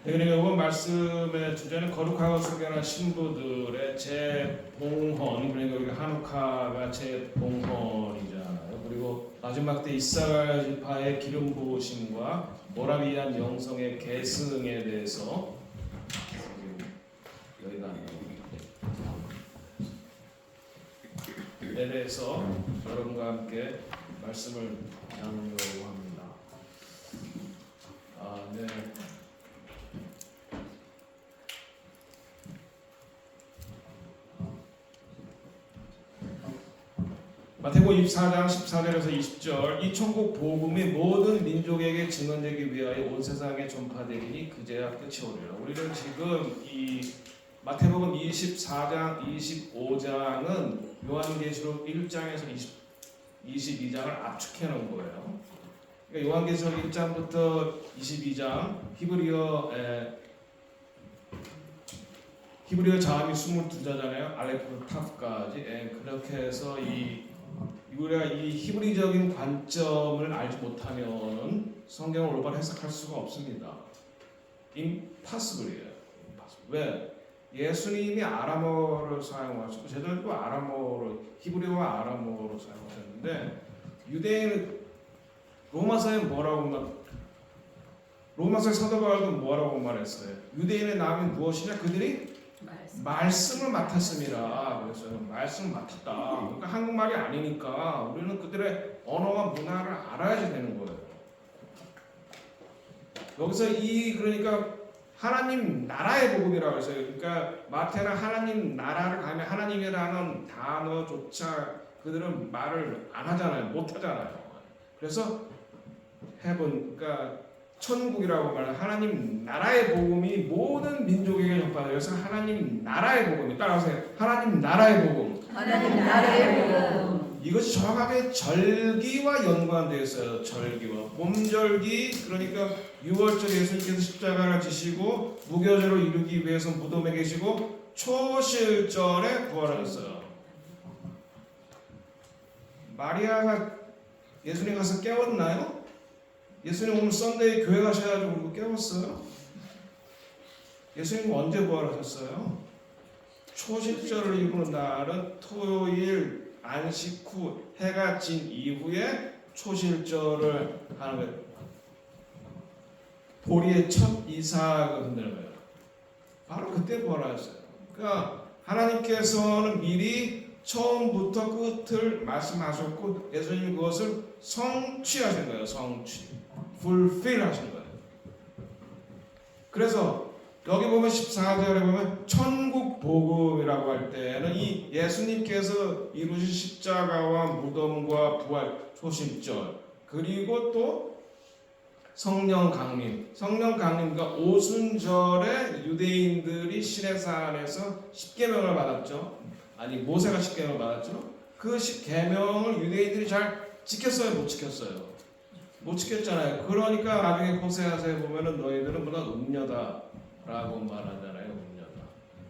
그러니까 이번 말씀의 주제는 거룩하고 순결한 신부들의 재봉헌, 그러니까 우리가 한우카가 재봉헌이잖아요. 그리고 마지막 때 이스라엘 지파의 기름 부으심과 모라비안 영성의 계승에 대해서 여기가 안 나오는데 에 대해서 여러분과 함께 말씀을 나누려고 합니다. 네. 마태복음 24장 14절에서 20절 이 천국 복음이 모든 민족에게 증언되기 위하여 온 세상에 전파되리니 그제야 끝이 오리라. 우리는 지금 이 마태복음 24장 25장은 요한계시록 1장에서 22장을 압축해 놓은 거예요. 그러니까 요한계시록 1장부터 22장 히브리어 자음이 22자잖아요. 알레프 탑까지. 그렇게 해서 우리가 이 히브리적인 관점을 알지 못하면은 성경을 올바로 해석할 수가 없습니다. impossible이에요. 왜? 예수님이 아람어를 사용하시고 제자들도 아람어로 히브리어와 아람어로 사용하셨는데 유대인은 로마서에 뭐라고 로마서의 사도 바울도 뭐라고 말했어요? 유대인의 남이 무엇이냐? 그들이 말씀을 맡았습니다. 그래서 말씀을 맡았다. 그러니까 한국말이 아니니까 우리는 그들의 언어와 문화를 알아야 되는 거예요. 여기서 그러니까 하나님 나라의 복음이라고 했어요. 그러니까 마태는 하나님 나라를 가면 하나님이라는 단어조차 그들은 말을 안 하잖아요. 못 하잖아요. 그래서 그러니까 천국이라고 말하는 하나님 나라의 복음이 모든 민족에게 전파돼요. 그래서 하나님 나라의 복음이 따라하세요. 하나님 나라의 복음. 하나님 나라의 복음. 이것이 정확하게 절기와 연관되어 있어요. 절기와 봄절기, 그러니까 6월절 예수님께서 십자가를 지시고 무교제로 이루기 위해서 무덤에 계시고 초실절에 부활하셨어요. 마리아가 예수님 가서 깨웠나요? 예수님 오늘 썬데이 교회 가셔가지고 깨웠어요? 예수님 언제 부활하셨어요? 초실절을 이루는 날은 토요일 안식 후 해가 진 이후에 초실절을 하는 거예요. 보리의 첫 이삭을 흔드는 거예요. 바로 그때 부활하셨어요. 그러니까 하나님께서는 미리 처음부터 끝을 말씀하셨고 예수님이 그것을 성취하신 거예요. 성취. fulfill 하신 거예요. 그래서 여기 보면 14절에 보면 천국 복음이라고 할 때는 이 예수님께서 이루신 십자가와 무덤과 부활 초심절 그리고 또 성령 강림 그러니까 오순절에 유대인들이 시내산에서 십계명을 받았죠. 아니 모세가 십계명을 받았죠. 그 십계명을 유대인들이 잘 지켰어요? 못 지켰어요? 못 지켰잖아요. 그러니까 나중에 호세아서에 보면은 너희들은 뭐다 음녀다라고 말하잖아요. 음녀다.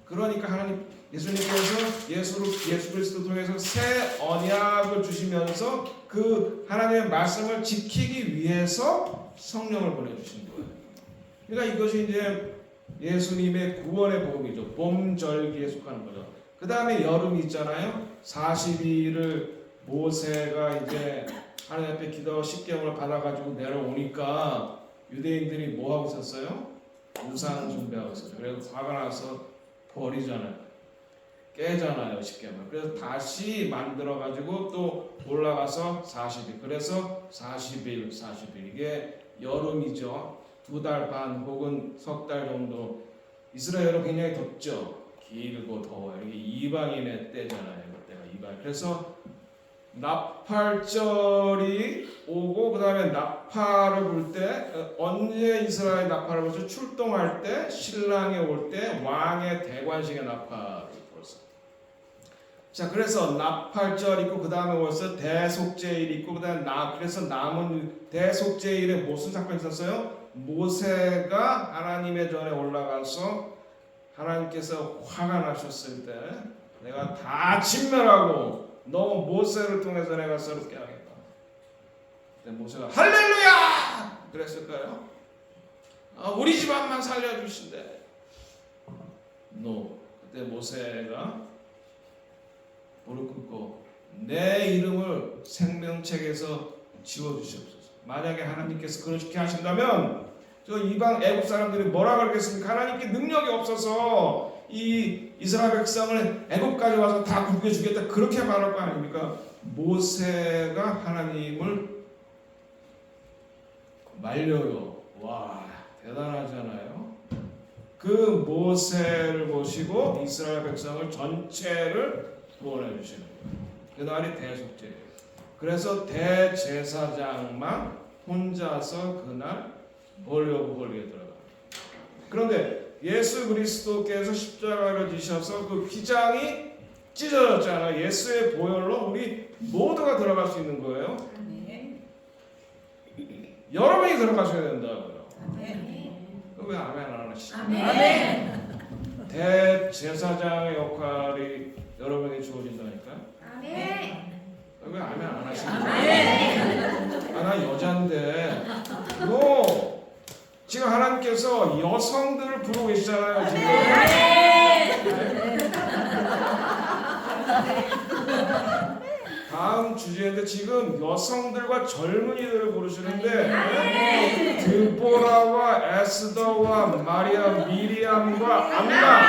그러니까 하나님 예수님께서 예수 그리스도 통해서 새 언약을 주시면서 그 하나님의 말씀을 지키기 위해서 성령을 보내주신 거예요. 그러니까 이것이 이제 예수님의 구원의 복음이죠. 봄절기에 속하는 거죠. 그 다음에 여름이 있잖아요. 40일을 모세가 이제 하나님 앞에 기도 십계명을 받아가지고 내려오니까 유대인들이 뭐 하고 있었어요? 우상 숭배하고 있었어요. 그래서 화가 나서 버리잖아요. 깨잖아요, 십계명. 그래서 다시 만들어가지고 또 올라가서 40일. 그래서 40일 이게 여름이죠. 2달 반 혹은 석 달 정도. 이스라엘은 굉장히 덥죠. 길고 더워요. 이게 이방인의 때잖아요. 그때가 이방. 그래서 나팔절이 오고 그 다음에 나팔을 불 때 언제 이스라엘 나팔을 불죠? 출동할 때 신랑이 올 때 왕의 대관식의 나팔을 불었어요. 자 그래서 나팔절 있고 그 다음에 벌써 대속제일 있고 그 다음에 그래서 남은 대속제일에 무슨 사건이 있었어요? 모세가 하나님의 전에 올라가서 하나님께서 화가 나셨을 때 내가 다 진멸하고 너 모세를 통해서 내가 새롭게 하겠다. 모세가 할렐루야! 그랬을까요? 우리 집안만 살려주신대. 그때 모세가 무릎 꿇고 내 이름을 생명책에서 지워주시옵소서. 만약에 하나님께서 그렇게 하신다면 저 이방 애국 사람들이 뭐라 그러겠습니까? 하나님께 능력이 없어서 이 이스라엘 백성을 애국까지 와서 다 굶겨 주겠다 그렇게 말할 거 아닙니까? 모세가 하나님을 말려요. 와, 대단하잖아요. 그 모세를 보시고 이스라엘 백성을 전체를 구원해 주시는 거예요. 그날이 대속죄예요. 그래서 대제사장만 혼자서 그날 홀리 오브 홀리에 들어가요. 그런데 예수 그리스도께서 십자가를 지셔서 그 휘장이 찢어졌잖아요. 예수의 보혈로 우리 모두가 들어갈 수 있는 거예요. 여러분이 들어가셔야 된다고요. 왜 아멘 안 하시죠? 대제사장의 역할이 여러분에게 주어진다니까요. 왜 아멘 안 하시죠? 나 여잔데 지금 하나님께서 여성들을 부르고 계시잖아요. 지금. 다음 주제인데 지금 여성들과 젊은이들을 부르시는데 드보라와 에스더와 마리아, 미리암과 안나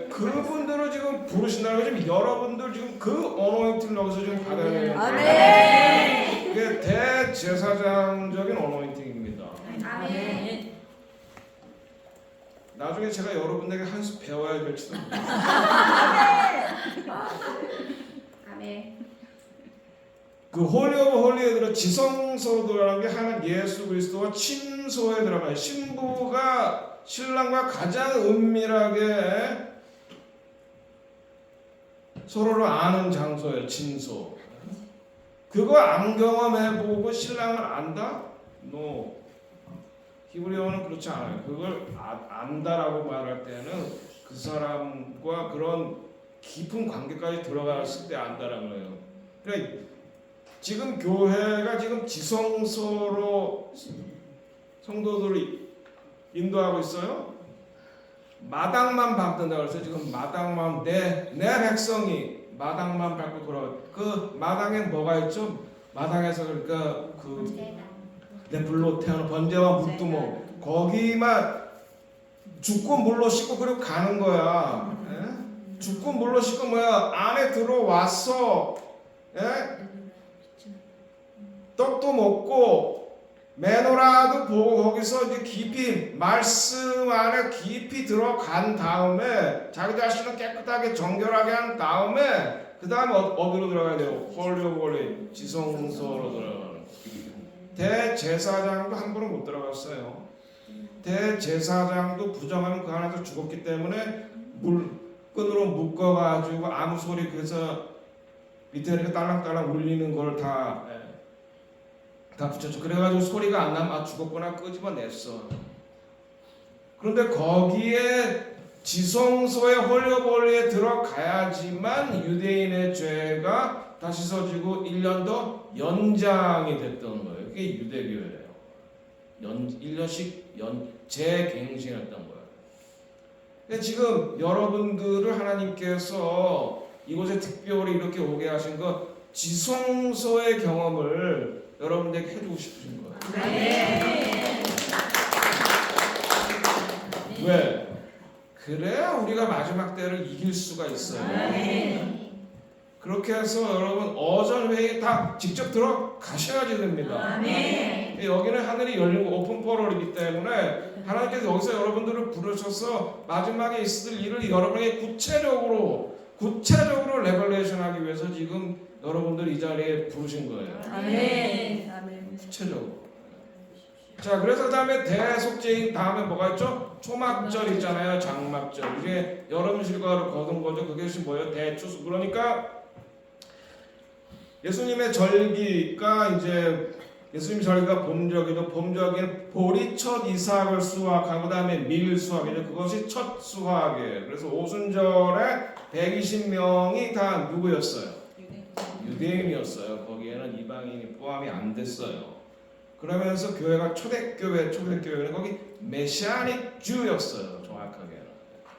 그분들을 지금 부르신다는 거죠. 지금 여러분들 지금 그 어노인팅을 여기서 지금 받아야 되는 거예요. 이게 대제사장적인 어노인팅입니다. 나중에 제가 여러분에게 한 수 배워야 될지도 모르겠어요. 그 홀리 오브 홀리에 들어 지성소라는 게 하나님 예수 그리스도와 친소에 들어가요. 신부가 신랑과 가장 은밀하게 서로를 아는 장소예요. 친소. 그거 안 경험해보고 신랑을 안다? No. 히브리어는 그렇지 않아요. 그걸 안다라고 말할 때는 그 사람과 그런 깊은 관계까지 들어갔을 때 안다라는 거예요. 그러니까 지금 교회가 지금 지성소로 성도들을 인도하고 있어요. 마당만 밟는다고 해서 지금 마당만 내 백성이 마당만 밟고 돌아가. 그 마당에 뭐가 있죠? 마당에서 그러니까 내 불로 태어난 번제와 묵두목 거기만 죽고 물로 씻고 그리고 가는 거야. 예? 죽고 물로 씻고 뭐야? 안에 들어와서 떡도 먹고 메노라도 보고 거기서 이제 깊이 말씀 안에 깊이 들어간 다음에 자기 자신을 깨끗하게 정결하게 한 다음에 그 다음에 어디로 들어가야 돼요? 홀리 오브 홀리 지성소로 들어가는. 대제사장도 한 번은 못 들어갔어요. 대제사장도 부정하면 그 안에서 죽었기 때문에 물끈으로 묶어가지고 아무 소리 그래서 밑에 이렇게 딸랑딸랑 울리는 걸 다 붙였죠. 그래가지고 소리가 안 나면 죽었구나 끄집어냈어. 그런데 거기에 지성소의 홀리 오브 홀리에 들어가야지만 유대인의 죄가 다 씻어지고 1년 더 연장이 됐던 거예요. 그게 유대교예요. 1년씩 재갱신했던 거예요. 근데 지금 여러분들을 하나님께서 이곳에 특별히 이렇게 오게 하신 거 지성소의 경험을 여러분들에게 해주고 싶으신 거예요. 왜? 그래야 우리가 마지막 때를 이길 수가 있어요. 그렇게 해서 여러분 어전 회의 다 직접 들어가셔야지 됩니다. 여기는 하늘이 열린 오픈 포럴이기 때문에 하나님께서 여기서 여러분들을 부르셔서 마지막에 있을 일을 여러분에게 구체적으로 레벨레이션하기 위해서 지금 여러분들 이 자리에 부르신 거예요. 구체적으로. 자, 그래서 그 다음에 대속죄인 다음에 뭐가 있죠? 초막절 있잖아요. 장막절. 이게 여름 실과를 거둔 거죠. 그게 뭐예요? 대추수. 그러니까 예수님의 절기가 이제 예수님 절기가 봄절기도 봄절기는 보리 첫 이삭을 수확하고 그다음에 밀 수확이죠. 그것이 첫 수확이에요. 그래서 오순절에 120명이 다 누구였어요? 유대인이었어요. 거기에는 이방인이 포함이 안 됐어요. 그러면서 교회가 초대교회는 거기 메시아닉 주였어요. 정확하게는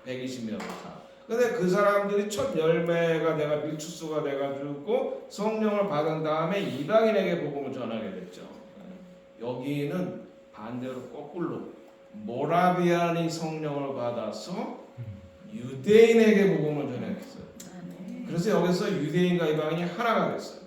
120명 다. 근데 그 사람들이 첫 열매가 내가 밀추수가 돼가지고 성령을 받은 다음에 이방인에게 복음을 전하게 됐죠. 여기는 반대로 거꾸로 모라비안이 성령을 받아서 유대인에게 복음을 전했어요. 그래서 여기서 유대인과 이방인이 하나가 됐어요.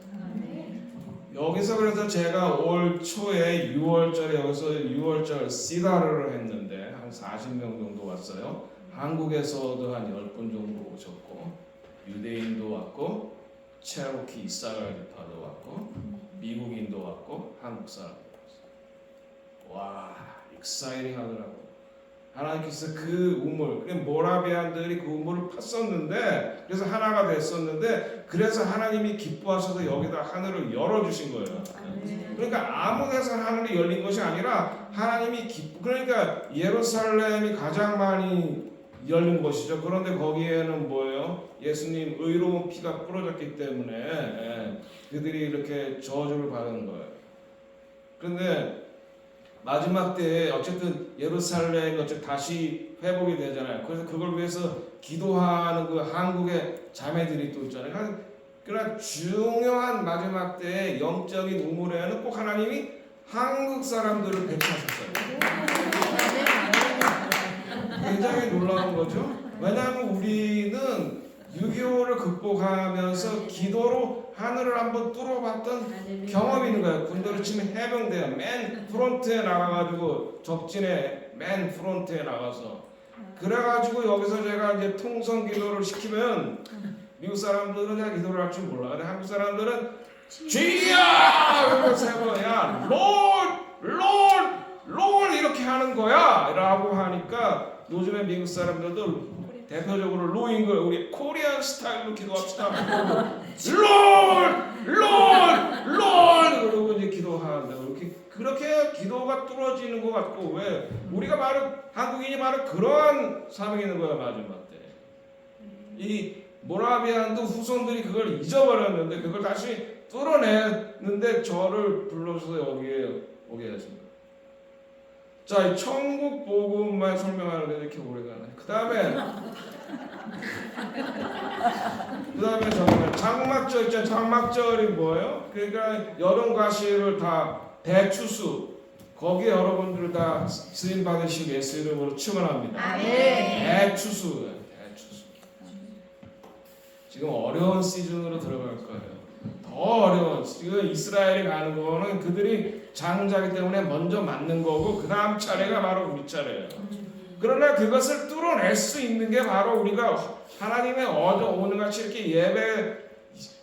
여기서 그래서 제가 올 초에 6월절에 여기서 6월절 시다르를 했는데 한 40명 정도 왔어요. 한국에서도 한 10분 정도 오셨고 유대인도 왔고 체로키 이사갈리파도 왔고 미국인도 왔고 한국 사람도 왔어요. 와, 익사이팅 하더라고요. 하나님께서 그 우물, 모라비안들이 그 우물을 팠었는데 그래서 하나가 됐었는데 그래서 하나님이 기뻐하셔서 여기다 하늘을 열어주신 거예요. 그러니까 아무 데서 하늘이 열린 것이 아니라 하나님이 그러니까 예루살렘이 가장 많이 열린 것이죠. 그런데 거기에는 뭐예요? 예수님 의로운 피가 뿌려졌기 때문에 그들이 이렇게 저주를 받은 거예요. 그런데 마지막 때에 어쨌든 예루살렘이 어쨌든 다시 회복이 되잖아요. 그래서 그걸 위해서 기도하는 그 한국의 자매들이 또 있잖아요. 그러나 중요한 마지막 때의 영적인 우물에는 꼭 하나님이 한국 사람들을 배치하셨어요. 굉장히 놀라운 거죠. 왜냐하면 우리는 6.25를 극복하면서 기도로 하늘을 한번 뚫어봤던 경험이 있는 거예요. 군대로 치면 해병대야. 맨 프론트에 나가가지고 적진에 맨 프론트에 나가서 그래가지고 여기서 제가 이제 통성 기도를 시키면 미국 사람들은 내가 기도를 할 줄 몰라. 근데 한국 사람들은 주여! 그러고 세 번이야. 롤 이렇게 하는 거야 라고 하니까 요즘에 미국 사람들도 대표적으로 로잉을 우리 코리안 스타일로 기도합시다. 롤 그러고 이제 기도하는데 그렇게 기도가 뚫어지는 것 같고 왜 우리가 바로 한국인이 바로 그러한 사명이 있는 거야 마지막 때. 이 모라비안도 후손들이 그걸 잊어버렸는데 그걸 다시 뚫어내는데 저를 불러서 여기에 오게 됐습니다. 자, 이 천국 복음만 설명하는데 이렇게 오래가네. 그 다음에 정말 장막절 있잖아요. 장막절이 뭐예요? 그러니까 여름 과실을 다 대추수 거기에 여러분들 다 쓰임 받으실 예수 이름으로 축원합니다. 대추수. 지금 어려운 시즌으로 들어갈 거예요. 더 어려운 지금 이스라엘이 가는 거는 그들이 장자기 때문에 먼저 맞는 거고 그 다음 차례가 바로 우리 차례예요. 그러나 그것을 뚫어낼 수 있는 게 바로 우리가 하나님의 오늘같이 이렇게 예배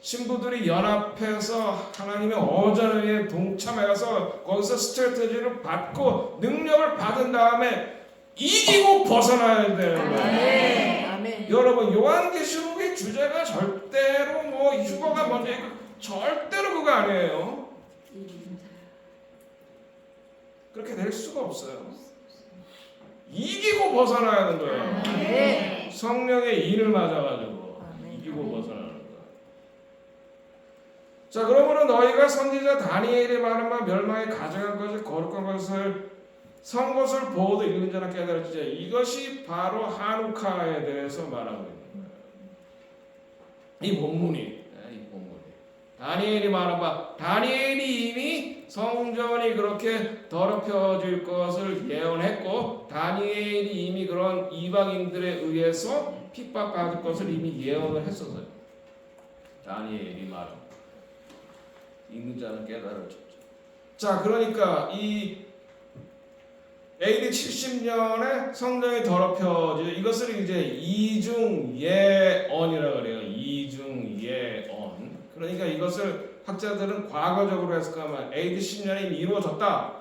신부들이 연합해서 하나님의 어전에 동참해서 거기서 스트레티지를 받고 능력을 받은 다음에 이기고 벗어나야 되는 거예요. 여러분 요한계시록의 주제가 절대로 뭐 휴거가 먼저 있고 절대로 그거 아니에요. 그렇게 될 수가 없어요. 이기고 벗어나야 하는 거예요. 성령의 인을 맞아가지고 이기고 벗어나는 거예요. 자, 그러므로 너희가 선지자 다니엘이 말한 바 멸망에 가져간 것을 거룩한 것을 선 것을 보고도 읽는 자나 깨달을지자. 이것이 바로 한우카에 대해서 말하고 있는 거예요. 이 본문이 다니엘이 말한 바 다니엘이 이미 성전이 그렇게 더럽혀질 것을 예언했고 다니엘이 이미 그런 이방인들에 의해서 핍박받을 것을 이미 예언을 했었어요. 다니엘이 말한 읽는 자는 깨달을지자. 자, 그러니까 이 AD 70년에 성전이 더럽혀지죠. 이것을 이제 이중예언이라고 그래요. 이중예언. 그러니까 이것을 학자들은 과거적으로 해석하면 AD 10년에 이미 이루어졌다.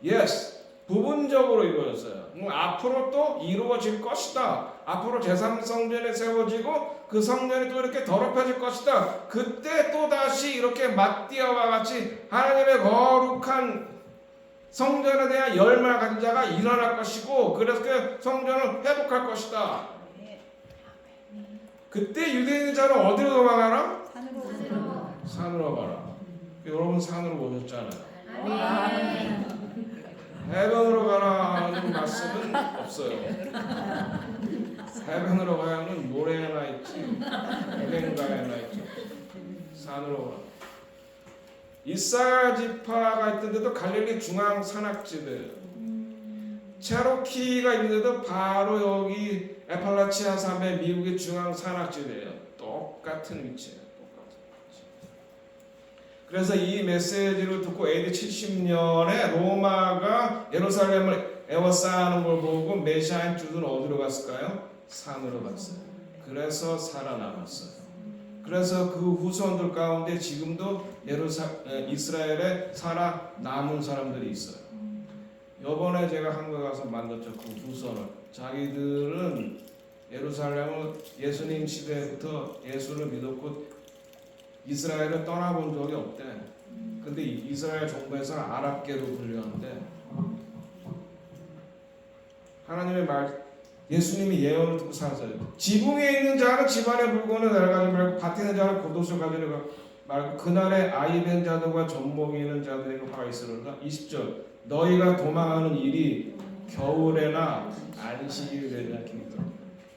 Yes. 부분적으로 이루어졌어요. 앞으로 또 이루어질 것이다. 앞으로 제3성전에 세워지고 그 성전이 또 이렇게 더럽혀질 것이다. 그때 또 다시 이렇게 마띠아와 같이 하나님의 거룩한 성전에 대한 열망을 가진 자가 일어날 것이고 그래서 그 성전을 회복할 것이다. 그때 유대인 자는 어디로 도망하나? 산으로 산으로 가라. 여러분 산으로 오셨잖아요. 아멘. 해변으로 가라는 말씀은 없어요. 해변으로 가야는 모래나 있지, 에덴가에나 있지. 산으로 가라. 이스라엘 지파가 있던데도 갈릴리 중앙 산악지대, 체로키가 있는데도 바로 여기 에팔라치아 산맥 미국의 중앙 산악지대예요. 똑같은 위치예요. 그래서 이 메시지를 듣고 AD 70년에 로마가 예루살렘을 에워싸는 걸 보고 메시아인 주들은 어디로 갔을까요? 산으로 갔어요. 그래서 살아남았어요. 그래서 그 후손들 가운데 지금도 이스라엘에 살아남은 사람들이 있어요. 요번에 제가 한국 가서 만났죠. 그 후손을. 자기들은 예루살렘을 예수님 시대부터 예수를 믿었고 이스라엘을 떠나본 적이 없대. 근데 이스라엘 정부에서는 아랍계로 불리는데 하나님의 말, 예수님이 예언을 듣고 사세요. 지붕에 있는 자는 집안의 물건을 내려가지 말고 밭에 있는 자는 겉옷을 가지려 말고 그날에 아이 된 자들과 젖먹이 있는 자들에게 화가 있으리라. 20절 너희가 도망하는 일이 겨울에나 안식일에나 기니까.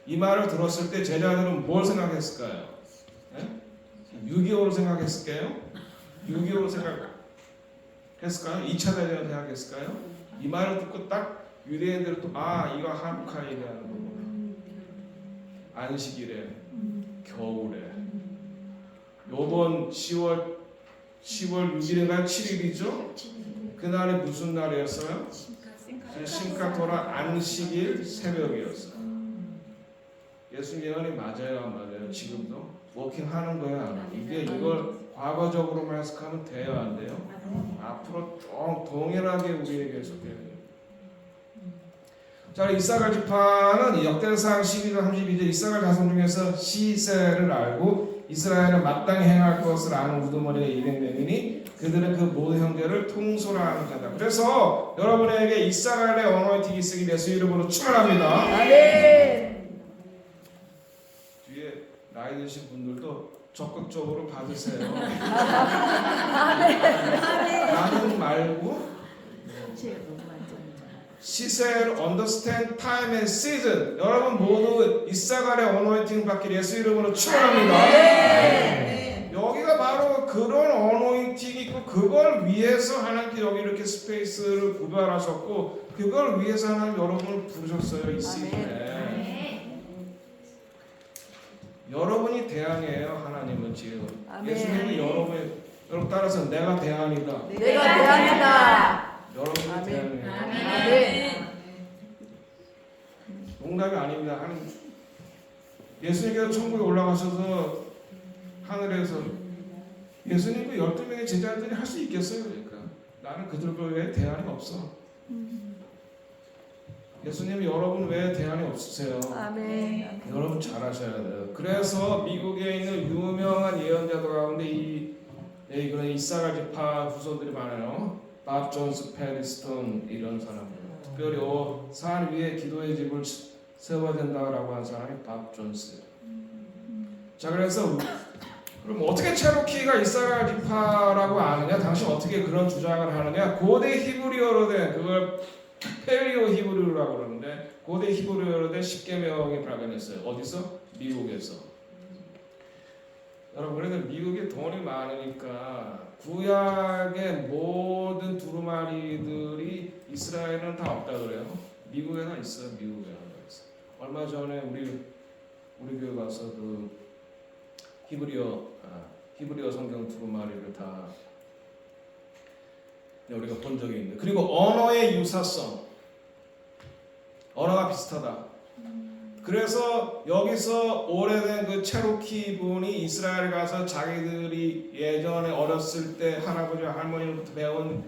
이 말을 들었을 때 제자들은 뭘 생각했을까요? 6.25를 생각했을까요? 6.25를 생각했을까요? 2차 대전을 생각했을까요? 이 말을 듣고 딱 유대인들은 또 이거 한국화 얘기하는 거고 안식일에 겨울에 요번 10월 6일인가 7일이죠? 그날이 무슨 날이었어요? 신카토라 안식일 새벽이었어요. 예수님 예언이 맞아요, 안 맞아요? 지금도 워킹하는 거예요, 안 해요? 이걸 과거적으로만 해석하면 돼요, 안 돼요? 앞으로 동일하게 우리에게 속해야 돼요. 자, 이사갈 지파는 역대상 12장 32절 이사갈 자손 중에서 시세를 알고 이스라엘은 마땅히 행할 것을 아는 우두머리가 200명이니 그들은 그 모든 형제를 통솔하는 자다. 그래서 여러분에게 이사갈의 언어의 있으기 예수 이름으로 축원합니다. 아멘. 뒤에 나이 드신 분들도 적극적으로 받으세요. 나는 말고 시세를 understand time and season. 여러분 모두 이사갈의 어노인팅 받길 예수 이름으로 축원합니다. 여기가 바로 그런 어노인팅이 있고 그걸 위해서 하나님께 여기 이렇게 스페이스를 구별하셨고 그걸 위해서 하나님 여러분을 부르셨어요. 이 시즌에 여러분이 대항이에요. 하나님은 지금 예수님이 여러분 따라서 내가 대항이다. 내가 대항이다. 여러분이 대항이에요. 아멘. 농담이 아닙니다. 예수님께서 천국에 올라가셔서 하늘에서 예수님 그 12명의 제자들이 할 수 있겠어요? 그러니까 나는 그들과 왜 대안이 없어? 예수님이 여러분 왜 대안이 없으세요? 아멘. 여러분 잘하셔야 돼요. 그래서 미국에 있는 유명한 예언자들 가운데 그런 이사갈 지파 후손들이 많아요. 밥 존스, 페리스톤 이런 사람들. 특별히 산 위에 기도의 집을 세워야 된다라고 한 사람이 밥 존스. 자, 그래서 그럼 어떻게 체로키가 이스라엘 지파라고 아느냐? 당신 어떻게 그런 주장을 하느냐? 고대 히브리어로 된 그걸 펠리오 히브리어라고 그러는데 고대 히브리어로 된 10계명이 발견했어요. 어디서? 미국에서. 여러분, 그래도 미국이 돈이 많으니까 구약의 모든 두루마리들이 이스라엘은 다 없다 그래요. 미국에 다 있어요. 미국에 하나 있어. 얼마 전에 우리 교회 가서 그 히브리어 성경 두루마리를 다 우리가 본 적이 있는데, 그리고 언어의 유사성, 언어가 비슷하다. 그래서 여기서 오래된 그 체로키 분이 이스라엘 가서 자기들이 예전에 어렸을 때 할아버지와 할머니로부터 배운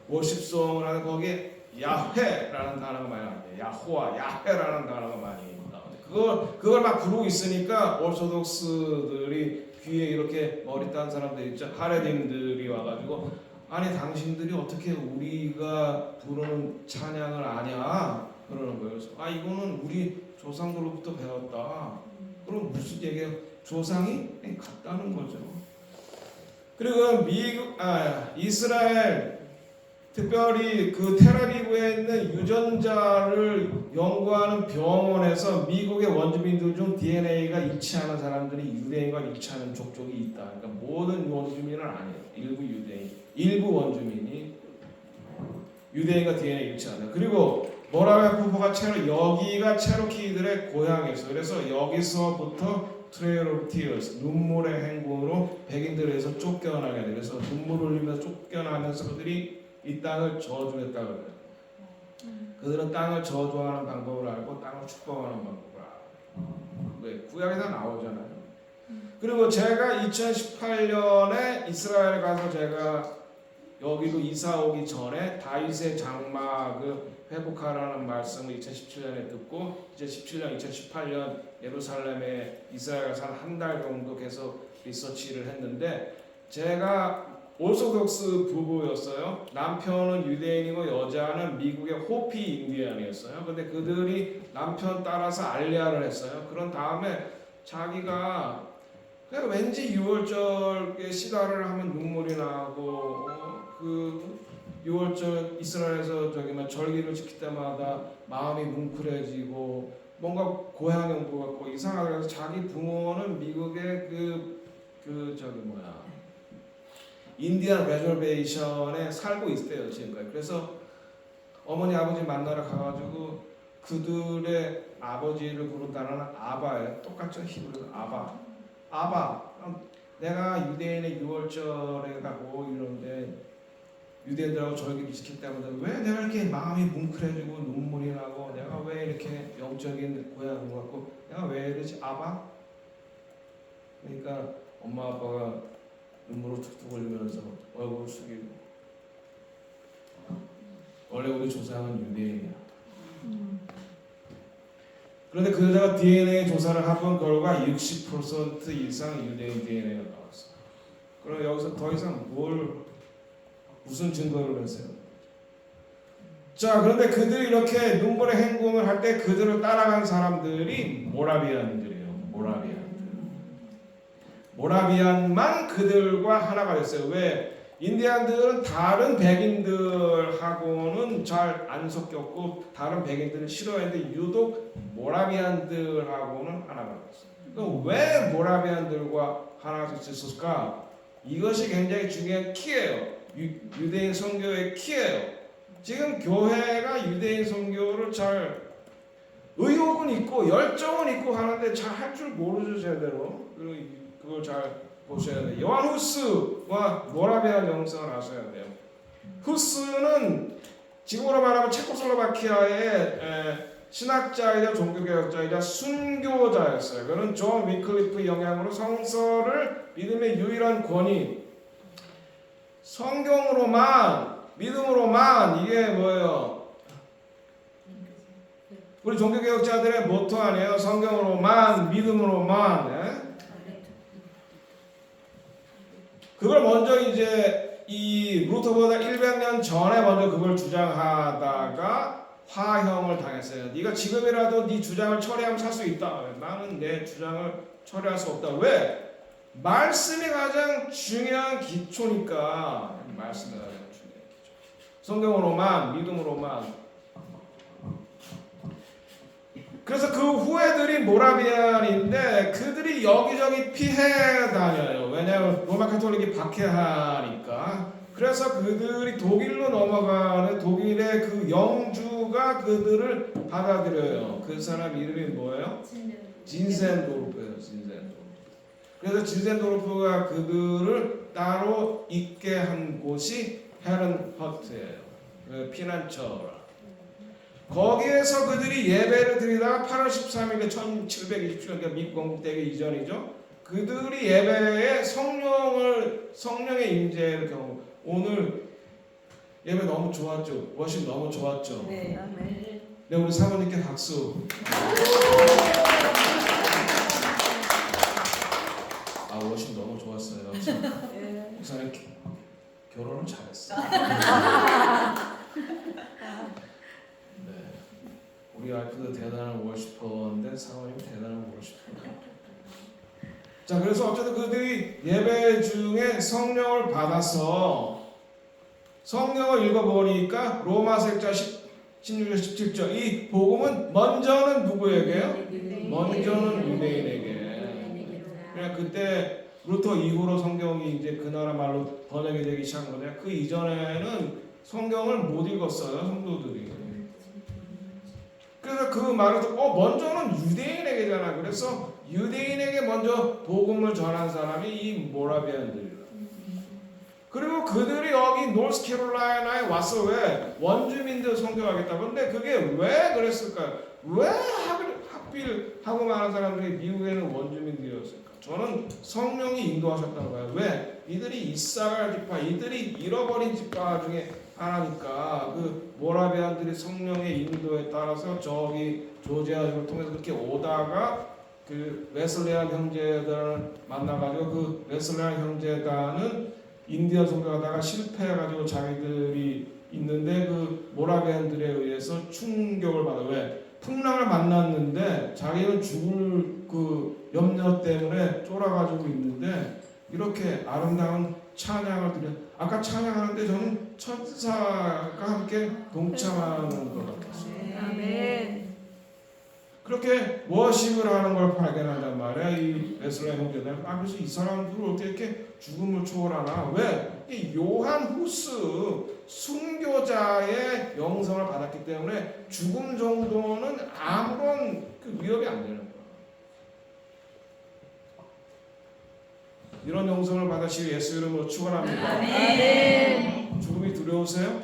워십송을 하는 거기에 야훼라는 단어가 많이 나와요. 야호와, 야훼라는 단어가 많이 나와요. 그걸 막 부르고 있으니까 오르소독스들이 귀에 이렇게 머리 딴 사람들 있죠. 하레딘들이 와가지고 아니 당신들이 어떻게 우리가 부르는 찬양을 아냐 그러는 거예요. 그래서 이거는 우리 조상들로부터 배웠다. 그럼 무슨 얘기예요? 조상이 같다는 거죠. 그리고 이스라엘 특별히 그 텔아비브에 있는 유전자를 연구하는 병원에서 미국의 원주민들 중 DNA가 일치하는 사람들이 유대인과 일치하는 족족이 있다. 그러니까 모든 원주민은 아니에요. 일부 원주민이 유대인과 DNA 일치한다. 그리고 모라비아 부부가 여기가 체로키들의 고향이었어요. 그래서 여기서부터 트레일 오브 티어스, 눈물의 행군으로 백인들에서 쫓겨나게 돼. 그래서 눈물을 흘리면서 쫓겨나면서 그들이 이 땅을 저주했다 그래요. 그들은 땅을 저주하는 방법을 알고 땅을 축복하는 방법을 알아요. 왜? 구약에 다 나오잖아요. 그리고 제가 2018년에 이스라엘 가서 제가 여기로 이사 오기 전에 다윗의 장막을 회복하라는 말씀을 2017년에 듣고 2018년 예루살렘에 이스라엘 가서 한 달 정도 계속 리서치를 했는데 제가 오소독스 부부였어요. 남편은 유대인이고 여자는 미국의 호피 인디언이었어요. 근데 그들이 남편 따라서 알리아를 했어요. 그런 다음에 자기가 그냥 왠지 6월절에 시다를 하면 눈물이 나고 그 6월절 이스라엘에서 절기를 지킬 때마다 마음이 뭉클해지고 뭔가 고향에 온 것 같고 이상하게 해서 자기 부모는 미국의 인디안 레저베이션에 살고 있대요 지금까지. 그래서 어머니 아버지 만나러 가가지고 그들의 아버지를 부른 단어는 아바예요. 똑같죠. 히브리어 아바. 내가 유대인의 6월절에 가고 이러는데 유대인들하고 절기를 지킬 때마다 왜 내가 이렇게 마음이 뭉클해지고 눈물이 나고 내가 왜 이렇게 영적인 고향인 것 같고 내가 왜 이러지 아바? 그러니까 엄마 아빠가 눈물을 툭툭 흘리면서 얼굴을 숙이고 원래 우리 조상은 유대인이야. 그런데 그 여자가 DNA 조사를 해본 결과 60% 이상 유대인 DNA가 나왔어. 그럼 여기서 더 이상 무슨 증거를 했어요? 자, 그런데 그들이 이렇게 눈물의 행군을 할 때 그들을 따라간 사람들이 모라비안들이에요. 모라비안만 그들과 하나가 됐어요. 왜? 인디안들은 다른 백인들하고는 잘 안 섞였고 다른 백인들은 싫어했는데 유독 모라비안들하고는 하나가 됐어요. 그럼 왜 모라비안들과 하나가 됐을까? 이것이 굉장히 중요한 키예요. 유대인 선교의 키예요. 지금 교회가 유대인 선교를 잘 의욕은 있고 열정은 있고 하는데 잘 할 줄 모르죠 제대로. 그걸 잘 보셔야 돼요. 요한 후스와 모라비안 영성을 아셔야 돼요. 후스는 지금으로 말하면 체코슬로바키아의 신학자이자 종교개혁자이자 순교자였어요. 그는 존 위클리프 영향으로 성서를 믿음의 유일한 권위, 성경으로만 믿음으로만 이게 뭐예요? 우리 종교개혁자들의 모토 아니에요? 성경으로만 믿음으로만. 그걸 먼저 이제 이 루터보다 100년 전에 먼저 그걸 주장하다가 화형을 당했어요. 네가 지금이라도 네 주장을 처리하면 살 수 있다. 나는 내 주장을 처리할 수 없다. 왜? 말씀이 가장 중요한 기초니까. 말씀이 가장 중요한 기초. 성경으로만 믿음으로만. 그래서 그 후예들이 모라비안인데 그들이 여기저기 피해 다녀요. 왜냐하면 로마 카톨릭이 박해하니까. 그래서 그들이 독일로 넘어가는 독일의 그 영주가 그들을 받아들여요. 그 사람 이름이 뭐예요? 진센도르프예요. 그래서 진센도르프가 그들을 따로 있게 한 곳이 헤른허트예요. 피난처라. 거기에서 그들이 예배를 드리다가 8월 13일에 1727년 그러니까 미국 건국되기 이전이죠. 그들이 예배에 성령의 임재를 경험. 오늘 예배 너무 좋았죠. 워십 너무 좋았죠. 네. 네, 우리 사모님께 박수. 워십 너무 좋았어요. 우선 결혼을 잘했어. 우리 와이프도 대단한 워시퍼인데 사모님 대단한 워시퍼. 자, 그래서 어쨌든 그들이 예배 중에 성령을 받아서 성령을 읽어보니까 로마서 1장 16절 17절 이 복음은 먼저는 누구에게요? 먼저는 유대인에게. 그냥 그때 루터 이후로 성경이 이제 그 나라 말로 번역이 되기 시작한 건데 그 이전에는 성경을 못 읽었어요, 성도들이. 그래서 그 말을 듣고 먼저는 유대인에게잖아. 그래서 유대인에게 먼저 복음을 전한 사람이 이 모라비안들이라. 그리고 그들이 여기 노스캐롤라이나에 와서 왜 원주민들 선교하겠다. 근데 그게 왜 그랬을까요? 왜 하필 하고 많은 사람들이 미국에는 원주민들이었을까? 저는 성령이 인도하셨다는 거예요. 왜? 이들이 이사갈 지파, 이들이 잃어버린 지파 중에 하나니까 그 모라비안들이 성령의 인도에 따라서 저기 조지아주를 통해서 그렇게 오다가 그 웨슬레안 형제단을 만나가지고 그 웨슬레안 형제단은 인디언 선교하다가 실패해가지고 자기들이 있는데 그 모라비안들에 의해서 충격을 받아. 왜? 풍랑을 만났는데 자기는 죽을 그 염려 때문에 쫄아가지고 있는데 이렇게 아름다운 찬양을 드려. 아까 찬양하는데 저는 천사가 함께 동참하는 것 같았어요. 아멘. 그렇게 워십을 하는 걸 발견한단 말이야. 이 웨슬레 형제들. 그래서 이 사람들을 어떻게 이렇게 죽음을 초월하나? 왜? 이 요한 후스 순교자의 영성을 받았기 때문에 죽음 정도는 아무런 그 위협이 안 되는 거야. 이런 영성을 받으시고 예수 이름으로 축원합니다. 아멘. 죽음이 두려우세요?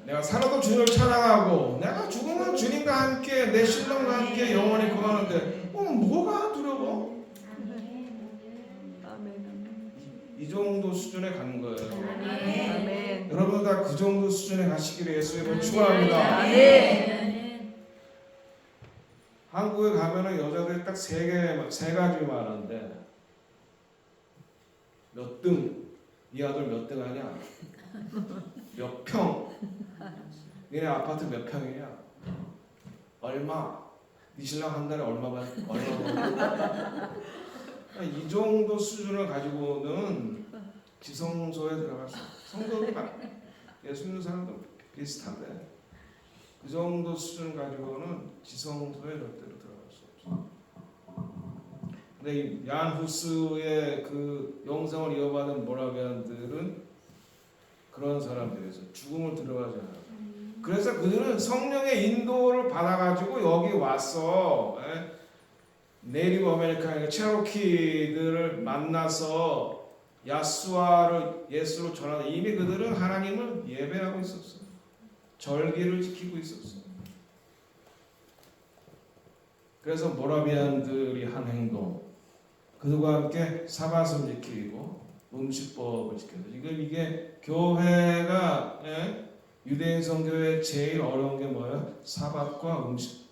내가 살아도 주님을 찬양하고 내가 죽으면 주님과 함께 내 신랑과 함께 영원히 거하는데 뭐가 두려워? 이 정도 수준에 가는 거예요. 아멘. 여러분 다 그 정도 수준에 가시기를 예수 이름으로 축원합니다. 아멘. 한국에 가면은 여자들이 딱 세 가지 말하는데 몇 등? 이 아들 몇 등 하냐? 몇 평? 니네 아파트 몇 평이냐? 얼마? 네 신랑 한 달에 얼마 받? 이 정도 수준을 가지고는 지성소에 들어갈 수. 성도들 예수 믿는 사람도 비슷한데 그 정도 수준을 가지고는 지성소에 절대로 들어갈 수 없어. 근데 이 얀 후스의 그 영성을 이어받은 모라비안들은 그런 사람들에서 죽음을 두려워하지 않아요. 그래서 그들은 성령의 인도를 받아가지고 여기 와서 네이티브 아메리칸 체로키들을 만나서 야수아를 예수로 전하는 이미 그들은 하나님을 예배하고 있었어요. 절기를 지키고 있었어요. 그래서 모라비안들이 한 행동, 그들과 함께 사밧을 지키고 음식법을 지켜서 지금 이게 교회가 유대인 선교의 제일 어려운 게 뭐예요? 사밧과 음식.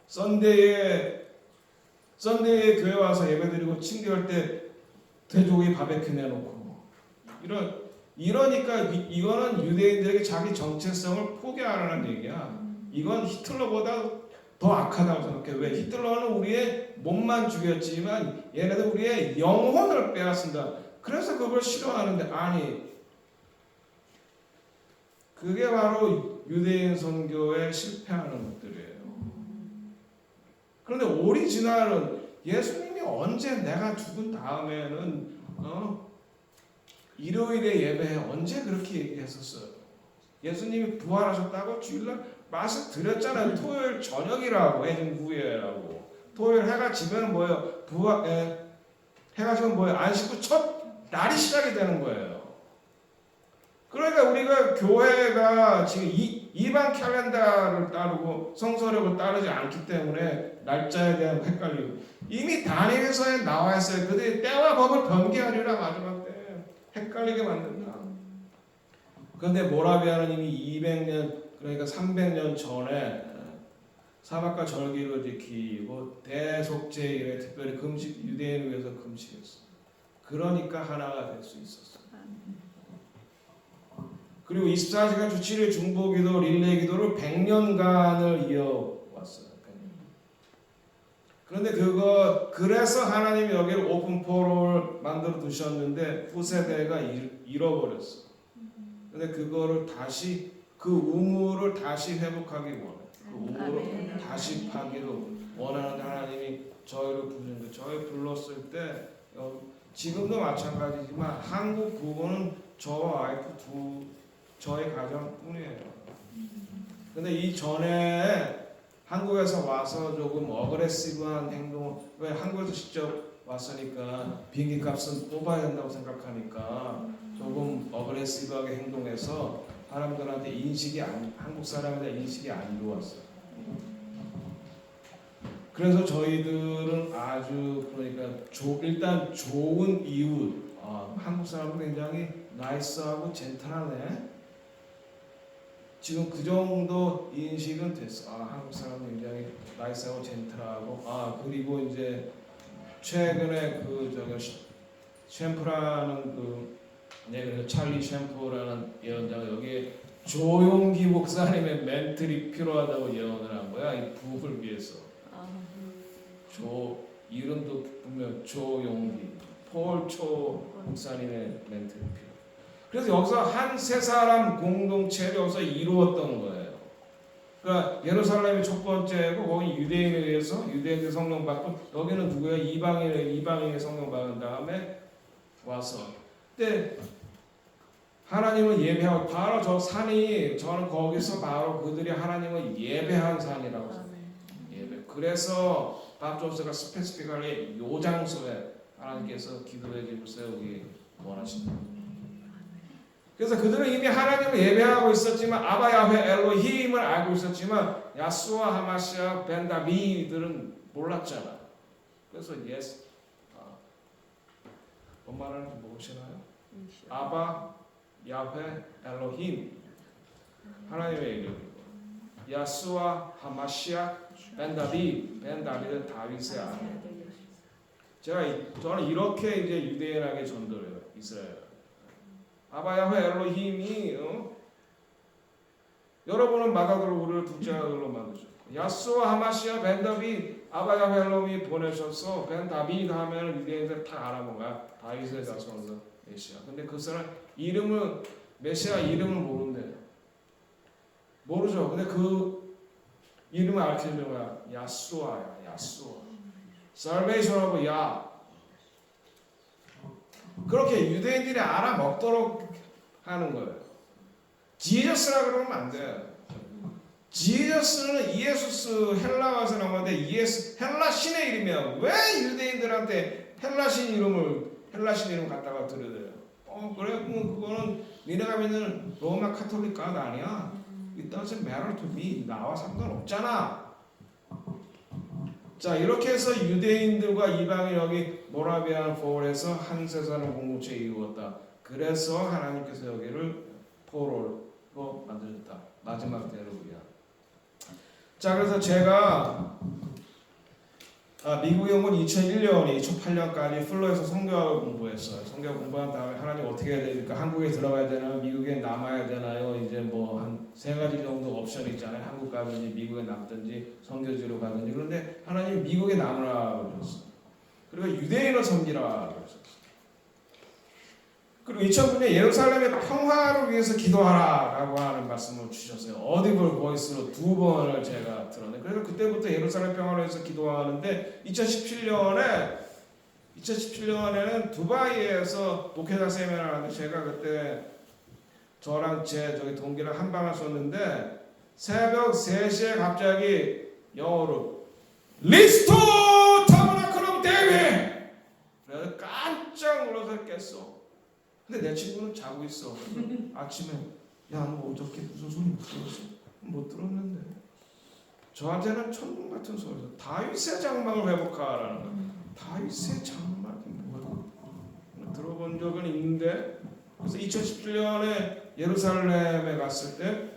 썬데이에 교회 와서 예배드리고 친교할 때 돼지고기 바베큐 내놓고 이러니까 이거는 유대인들에게 자기 정체성을 포기하라는 얘기야. 이건 히틀러보다 더 악하다고 생각해. 왜? 히틀러는 우리의 몸만 죽였지만 얘네들 우리의 영혼을 빼앗는다. 그래서 그걸 싫어하는데 아니 그게 바로 유대인 선교에 실패하는 것들이에요. 그런데 오리지널은 예수님이 언제 내가 죽은 다음에는 일요일에 예배에 언제 그렇게 얘기했었어요? 예수님이 부활하셨다고 주일날 말씀 드렸잖아요. 토요일 저녁이라고 해진 후에라고. 토요일 해가 지면 뭐예요? 해가 지면 뭐예요? 안식구 첫 날이 시작이 되는 거예요. 그러니까 우리가 교회가 지금 이방 캘린더를 따르고 성서력을 따르지 않기 때문에 날짜에 대한 헷갈리고 이미 다니엘서에 나와 있어요. 그들이 때와 법을 변개하리라 마지막 때 헷갈리게 만든다. 그런데 모라비아는 이미 200년 그러니까 300년 전에 사밧과 절기를 지키고 대속죄일에 특별히 금식 유대인을 위해서 금식했어. 그러니까 하나가 될 수 있었어. 그리고 24시간 주 7일 중보기도 릴레이 기도를 100년간을 이어왔어요. 그런데 그래서 하나님이 여기를 오픈 포로를 만들어 두셨는데 후세대가 잃어버렸어. 근데 그거를 다시 그 우물을 다시 회복하기 원해. 그 우물을 아멘. 다시 파기를 원하는 하나님이 저희를 부르는데 저희 불렀을 때 지금도 마찬가지지만 한국 부부는 저와 와이프 저희 가정뿐이에요. 근데 이 전에 한국에서 와서 조금 어그레시브한 행동, 왜 한국에서 직접 왔으니까 비행기 값은 뽑아야 된다고 생각하니까 조금 어그레시브하게 행동해서 사람들한테 한국 사람한테 인식이 안 좋았어요. 그래서 저희들은 아주 그러니까 일단 좋은 이웃, 한국 사람은 굉장히 나이스하고 젠틀하네. 지금 그 정도 인식은 됐어. 한국 사람은 굉장히 나이스하고 젠틀하고, 그리고 이제 최근에 챔프라는 그래서 찰리 챔프라는 예언자가 여기에 조용기 목사님의 멘틀이 필요하다고 예언을 한 거야. 이 부부를 위해서. 이름도 분명 조용기, 폴초 목사님의 멘틀이 필요. 그래서 여기서 세 사람 공동체를 여기서 이루었던 거예요. 그러니까 예루살렘이 첫 번째고 거기 유대인에 의해서 유대인들 성령 받고 여기는 누구야? 이방인의 성령 받은 다음에 와서 근데 하나님을 예배하고 바로 저 산이 저는 거기서 바로 그들이 하나님을 예배한 산이라고 예배. 그래서 밥조스가 스페시픽하게 요 장소에 하나님께서 기도의 집을 세우기 원하신다. 그래서 그들은 이미 하나님을 예배하고 있었지만 아바 야훼 엘로힘을 알고 있었지만 야수와 하마시아 벤 다비들은 몰랐잖아. 그래서 뭔 말하는지 모르시나요? 아바 야훼 엘로힘 하나님의 이름이고 야수와 하마시아 벤 다비는 다윗의 아들. 저는 이렇게 이제 유대인에게 전도해요. 이스라엘. 아바 야훼 엘로힘이 여러분은 맏아들로 우리를 둘째 아들로 만드셨고 야수와 하마시아 벤 다빗 아바 야훼 엘로힘이 보내셔서 벤 다빗 하면 유대인들 다 알아먹어요. 다윗의 자손으로 메시아. 근데 그 사람 메시아 이름을 모른대요. 모르죠. 근데 그 이름을 알려주는 거야. 야수아야. 야수아. 살베이션하고 야. 그렇게 유대인들이 알아먹도록 하는 거예요. 지저스라 그러면 안 돼요. 지저스는 이에수스 헬라어에서 나온 건데 헬라 신의 이름이야. 왜 유대인들한테 헬라 신 이름 갖다가 들여대요? 그래? 그거는 니네가 믿는 로마 카톨릭 갓 아니야. It doesn't matter to me. 나와 상관없잖아. 자, 이렇게 해서 유대인들과 이방인 여기 모라비안 폴에서 한 세상을 공동체에 이루었다. 그래서 하나님께서 여기를 포로로 만드셨다. 마지막 때를 위한. 자, 그래서 제가 미국에 온 건 2001년, 2008년까지 플로에서 성경학을 공부했어요. 성경 공부한 다음에 하나님 어떻게 해야 됩니까? 한국에 들어가야 되나요? 미국에 남아야 되나요? 이제 뭐 한 3가지 정도 옵션이 있잖아요. 한국 가든지 미국에 남든지 선교지로 가든지. 그런데 하나님 미국에 남으라 그러셨어요. 그리고 유대인을 섬기라 그러셨어요. 그리고 2009년 예루살렘의 평화를 위해서 기도하라라고 하는 말씀을 주셨어요. 어디블 보이스로 2번을 제가 들었는데 그래서 그때부터 예루살렘 평화를 위해서 기도하는데 2017년에는 두바이에서 목회자 세미나를 하는데 제가 그때 저랑 저기 동기랑 한 방을 썼는데 새벽 3시에 갑자기 영어로 리스토 타버나클 오브 데이빗 그래서 깜짝 놀라서 깼어. 근데 내 친구는 자고 있어. 아침에 야 너 어저께 무슨 소리 못 들었어? 못 들었는데 저한테는 천국 같은 소리죠. 다윗의 장막을 회복하라는 거. 다윗의 장막이 뭐야? 들어본 적은 있는데 그래서 2017년에 예루살렘에 갔을 때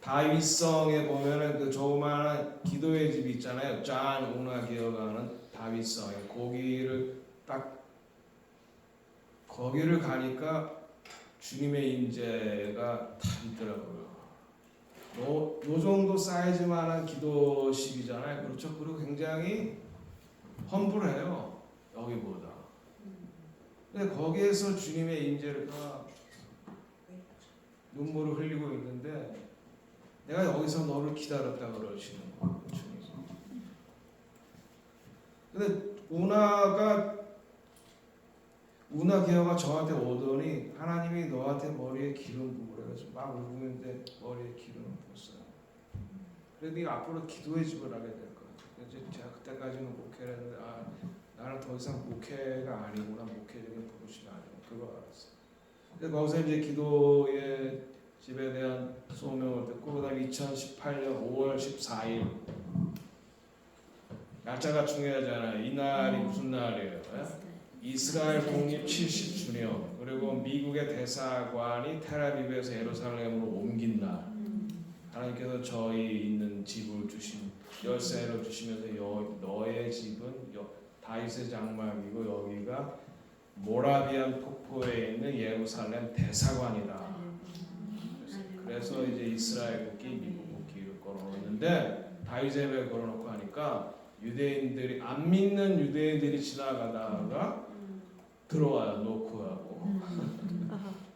다윗성에 보면은 그 조그마한 기도의 집이 있잖아요. 짠 운하 기어가는 다윗성에 거기를 가니까 주님의 임재가 다 있더라고요. 요 정도 사이즈만한 기도실이잖아요. 그렇죠. 그리고 굉장히 험불해요. 여기보다. 근데 거기에서 주님의 임재가 눈물을 흘리고 있는데 내가 여기서 너를 기다렸다 그러시는 거예요. 주님. 근데 우나 기어가 저한테 오더니 하나님이 너한테 머리에 기름 부으래. 그래서 막 울고 있는데 머리에 기름을 부었어요. 그래서 네가 앞으로 기도의 집을 하게 될 거야. 그래서 제가 그때까지는 목회를 했는데 나는 더 이상 목회가 아니구나. 목회적인 부르심이 아니고 그걸 알았어요. 그래서 거기서 이제 기도의 집에 대한 소명을 듣고 그다음에 2018년 5월 14일 날짜가 중요하잖아요. 이날이 무슨 날이에요? 이스라엘 독립 70주년 그리고 미국의 대사관이 텔아비브에서 예루살렘으로 옮긴 날 하나님께서 저희 있는 집을 열쇠를 주시면서 너의 집은 다윗의 장막이고 여기가 모라비안 폭포에 있는 예루살렘 대사관이다. 그래서 이제 이스라엘 국기, 미국 국기를 걸어놓는데 다윗의 배 걸어놓고 하니까 유대인들이 안 믿는 유대인들이 지나가다가 들어와요. 노크하고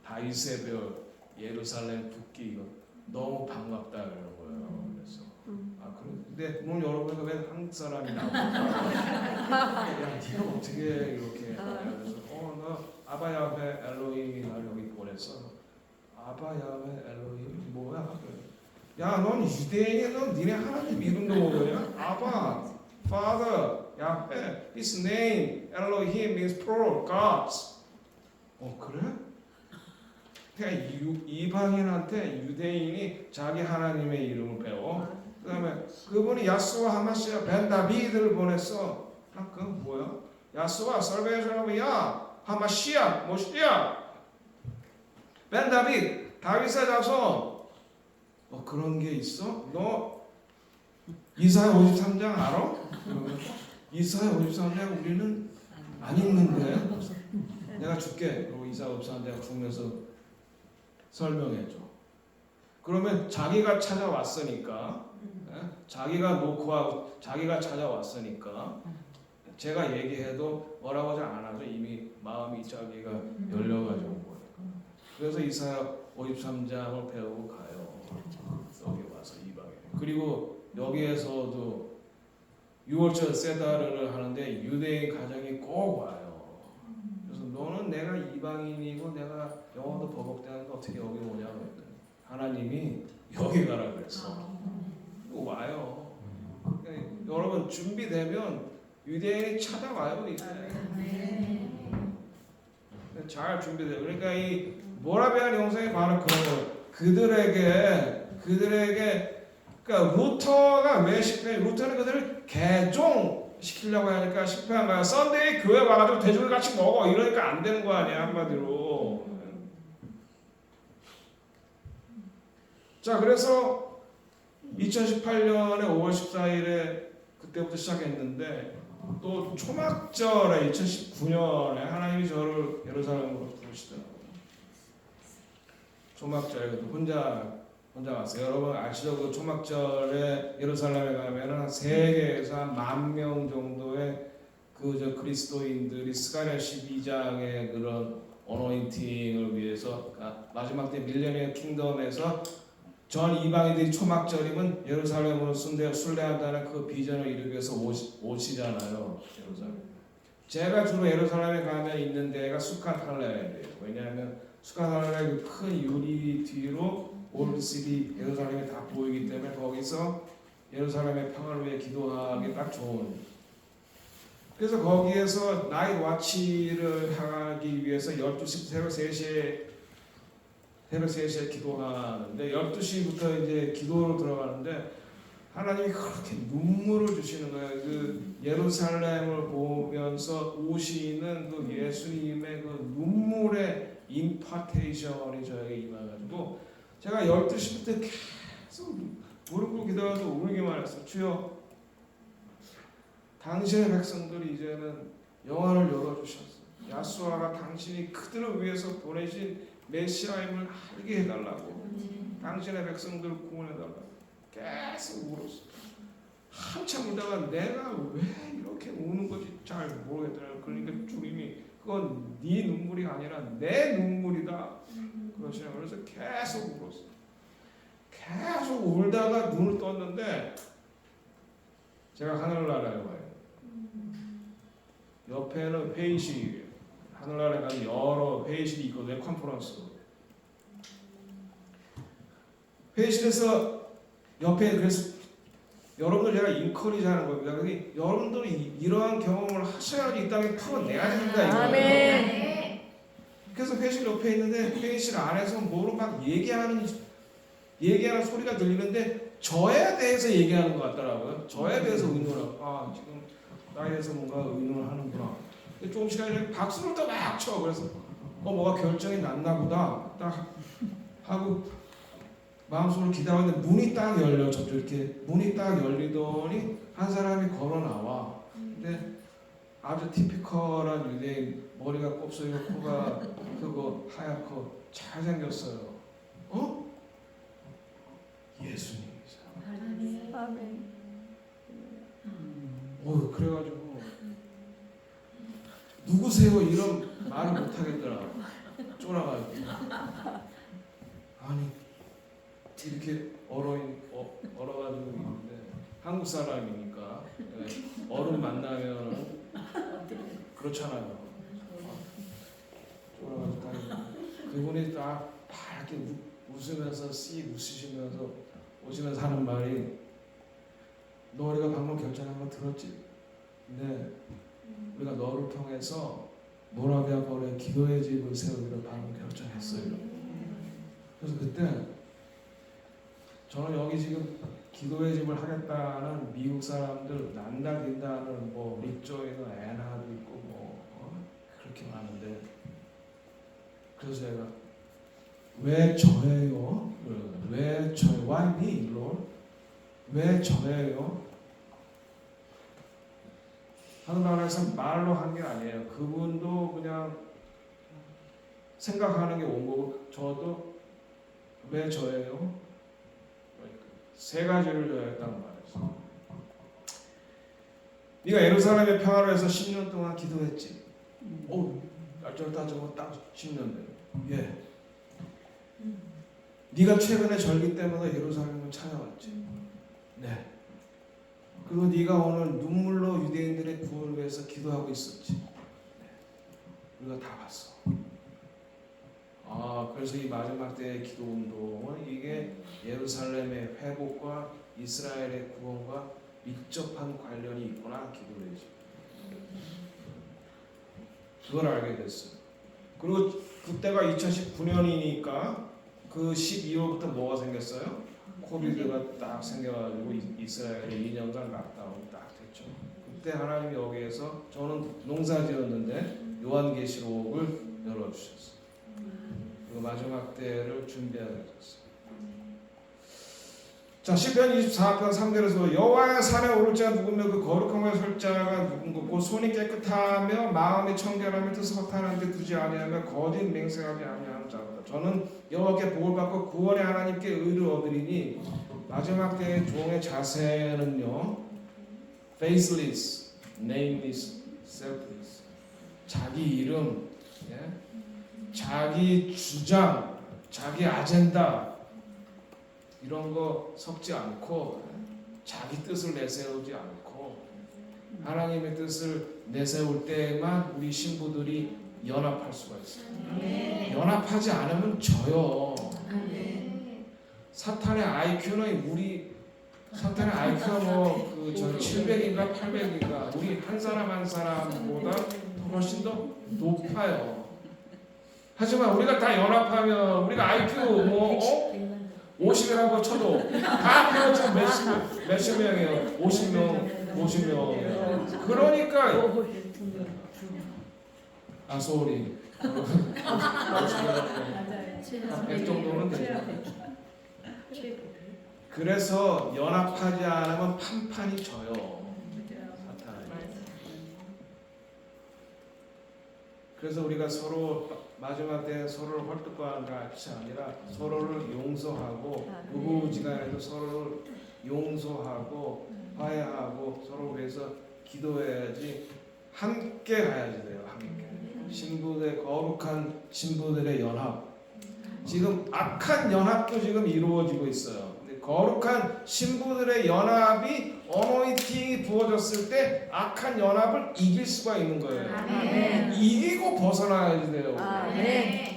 다윗의 별 예루살렘 국기 이거 너무 반갑다 그러는 거예요. 그래서 근데 오늘 여러분이 왜 한국 사람이 나오냐? 야 네가 어떻게 이렇게 해? 그래서 너 아바야베 엘로힘이 날 여기 보냈어. 아바야베 엘로힘 뭐야? 야 넌 유대인이야. 넌 니네 하나님 이름도 모르냐? 아바 Father, Yahweh, His name, Elohim means plural, gods. 그래? 그러니까 이방인한테 유대인이 자기 하나님의 이름을 배워. 그 다음에 그분이 야스와 하마시아 벤 다비드를 보냈어. 그 뭐야? 야스와 살베이션이야 하마시아 모시아 벤 다비드 다윗의 자손. 그런 게 있어? 너 이사야 53장 알아? 이사야 53장 우리는 안 읽는데 내가 줄게. 그리고 이사야 53장 죽으면서 설명해줘. 그러면 자기가 찾아왔으니까 자기가 놓고 자기가 찾아왔으니까 제가 얘기해도 뭐라고 하지 않아도 이미 마음이 자기가 열려가지고 온 거니까. 그래서 이사야 53장을 배우고 가요. 여기 와서 이방에. 그리고 여기에서도 6월절 세다르를 하는데 유대인 가정이 꼭 와요. 그래서 너는 내가 이방인이고 내가 영어도 버벅대는데 어떻게 여기 오냐고 했더니 하나님이 여기 가라 그랬어. 와요. 그러니까 여러분 준비되면 유대인이 찾아와요 이제. 잘 준비돼요. 그러니까 이 모라비안 영성이 바로 그런 거예요. 그들에게 그러니까 루터가 왜 실패해? 루터는 그들을 개종시키려고 하니까 실패한 거야. 썬데이 교회 와가지고 대중을 같이 먹어 이러니까 안 되는 거 아니야 한마디로. 자 그래서 2018년에 5월 14일에 그때부터 시작했는데 또 초막절에 2019년에 하나님이 저를 예루살렘으로 부르시더라고요. 초막절에 혼자 왔어요. 여러분 아시죠? 그 초막절에 예루살렘에 가면은 한 세계에서 한 10,000명 정도의 그리스도인들이 스가랴 12장의 그런 어노인팅을 위해서 마지막 때 밀레니엄 킹덤에서 전 이방인들이 초막절이면 예루살렘으로 순례한다는 그 비전을 이루기 위해서 오시잖아요. 예루살렘. 제가 주로 예루살렘에 가면 있는 데가 수칸 할렐이에요. 왜냐하면 수칸 할렐의 그 큰 유리 뒤로 올드시티 예루살렘이 다 보이기 때문에 거기서 예루살렘의 평화를 위해 기도하기 딱 좋은. 그래서 거기에서 나잇 와치를 하기 위해서 12시 새벽 3시에 기도하는데 12시부터 이제 기도로 들어가는데 하나님이 그렇게 눈물을 주시는 거예요. 그 예루살렘을 보면서 오시는 그 예수님의 그 눈물의 임파테이션이 저에게 임해가지고 제가 12시부터 계속 무릎 꿇고 기도하면서 울기만 했어요. 주여 당신의 백성들이 이제는 영안을 열어주셨어요. 야수아가 당신이 그들을 위해서 보내신 메시아임을 알게 해달라고. 당신의 백성들을 구원해달라고. 계속 울었어요. 한참 울다가 내가 왜 이렇게 우는 거지 그건 네 눈물이 아니라 내 눈물이다. 그러시나. 그래서 계속 울었어. 계속 울다가 눈을 떴는데 제가 하늘나라에 와요. 옆에는 회의실이에요. 하늘나라에 가면 여러 회의실이 있거든요. 컨퍼런스. 회의실에서 옆에 그래서 여러분들 제가 인커리지 하는 겁니다. 그러니 여러분들이 이러한 경험을 하셔야지 이 땅에 풀어내야 된다 이거예요. 아멘. 그래서 회의실 옆에 있는데 회의실 안에서 뭐로 막 얘기하는 소리가 들리는데 저에 대해서 얘기하는 것 같더라고요. 저에 대해서 의논하고 지금 나에 대해서 뭔가 의논을 하는구나. 근데 조금 시간이 지나면 박수를 또 막 쳐. 그래서 뭐가 결정이 났나 보다 딱 하고 마음속으로 기다렸는데 문이 딱 열려. 저쪽 이렇게 문이 딱 열리더니 한 사람이 걸어 나와. 근데 아주 티피컬한 유대인, 머리가 곱슬이고 코가 크고 하얗고 잘생겼어요. 예수님이죠. 아멘. 그래가지고 누구세요? 이런 말을 못 하겠더라. 쫄아가지고. 아니 이렇게 얼어가지고 있는데 한국 사람이니까 어른 만나면 그렇잖아요. 쫄아가지고 그분이 딱 이렇게 웃으면서 씩 웃으시면서 오시면서 하는 말이 너 우리가 방금 결정한 거 들었지? 근데 우리가 너를 통해서 모라비아 거리에 기도의 집을 세우기로 방금 결정했어요. 그래서 그때 저는 여기 지금 기도의 집을 하겠다는 미국 사람들 난다긴다는 릭조이나 애나도 있고 그렇게 많은데 그래서 제가 왜 저예요? 왜 저예요? Why me, Lord? 왜 저예요? 하늘나라에서 말로 한 게 아니에요. 그분도 그냥 생각하는 게 온 거고 저도 왜 저예요? 세 가지를 저였다는 말이죠. 네가 예루살렘의 평화를 위해서 10년 동안 기도했지. 날짜를 따져보면 딱 10년 돼. 예. 네가 최근에 절기 때문에 예루살렘을 찾아왔지. 네. 그리고 네가 오늘 눈물로 유대인들의 구원을 위해서 기도하고 있었지. 네. 우리가 다 봤어. 그래서 이 마지막 때의 기도 운동은 이게 예루살렘의 회복과 이스라엘의 구원과 밀접한 관련이 있구나. 기도의 집. 그걸 알게 됐어요. 그리고 그때가 2019년이니까 그 12월부터 뭐가 생겼어요? 코비드가 딱 생겨가지고 이스라엘에 2년간 락다운이 딱 됐죠. 그때 하나님이 여기에서 저는 농사지었는데 요한계시록을 열어주셨어요. 그리고 마지막 때를 준비하게 됐어요. 자, 시편 24편 3절에서 여호와의 산에 오를 자가 누구며 그 거룩한 곳에 설 자가 누군고 손이 깨끗하며 마음이 청결하며 뜻을 허탄한 데 두지 아니하며 거짓 맹세하지 아니하는 자로다. 저는 여호와께 복을 받고 구원의 하나님께 의를 얻으리니. 마지막 때의 종의 자세는요, faceless, nameless, selfless. 자기 이름, 자기 주장, 자기 아젠다 이런 거 섞지 않고 자기 뜻을 내세우지 않고 하나님의 뜻을 내세울 때만 우리 신부들이 연합할 수가 있어요. 연합하지 않으면 져요. 사탄의 IQ는 사탄의 IQ가 700인가 800인가 우리 한 사람 한 사람보다 훨씬 더 높아요. 하지만 우리가 다 연합하면 우리가 IQ 50이라고 쳐도 다 합해서 몇십 명이에요. 50명. 그러니까 소리 100 정도는 되죠. 그래서 연합하지 않으면 판판이 져요. 사탄이. 그래서 우리가 서로 마지막 때 서로를 헐뜯고하는 것이 아니라 서로를 용서하고 부부지간에도 서로를 용서하고 화해하고 서로 위해서 기도해야지 함께 가야지 돼요. 함께 신부들 거룩한 신부들의 연합. 지금 악한 연합도 지금 이루어지고 있어요. 근데 거룩한 신부들의 연합이 어노인팅이 부어졌을 때 악한 연합을 이길 수가 있는 거예요. 아멘. 이기고 벗어나야 돼요. 아멘.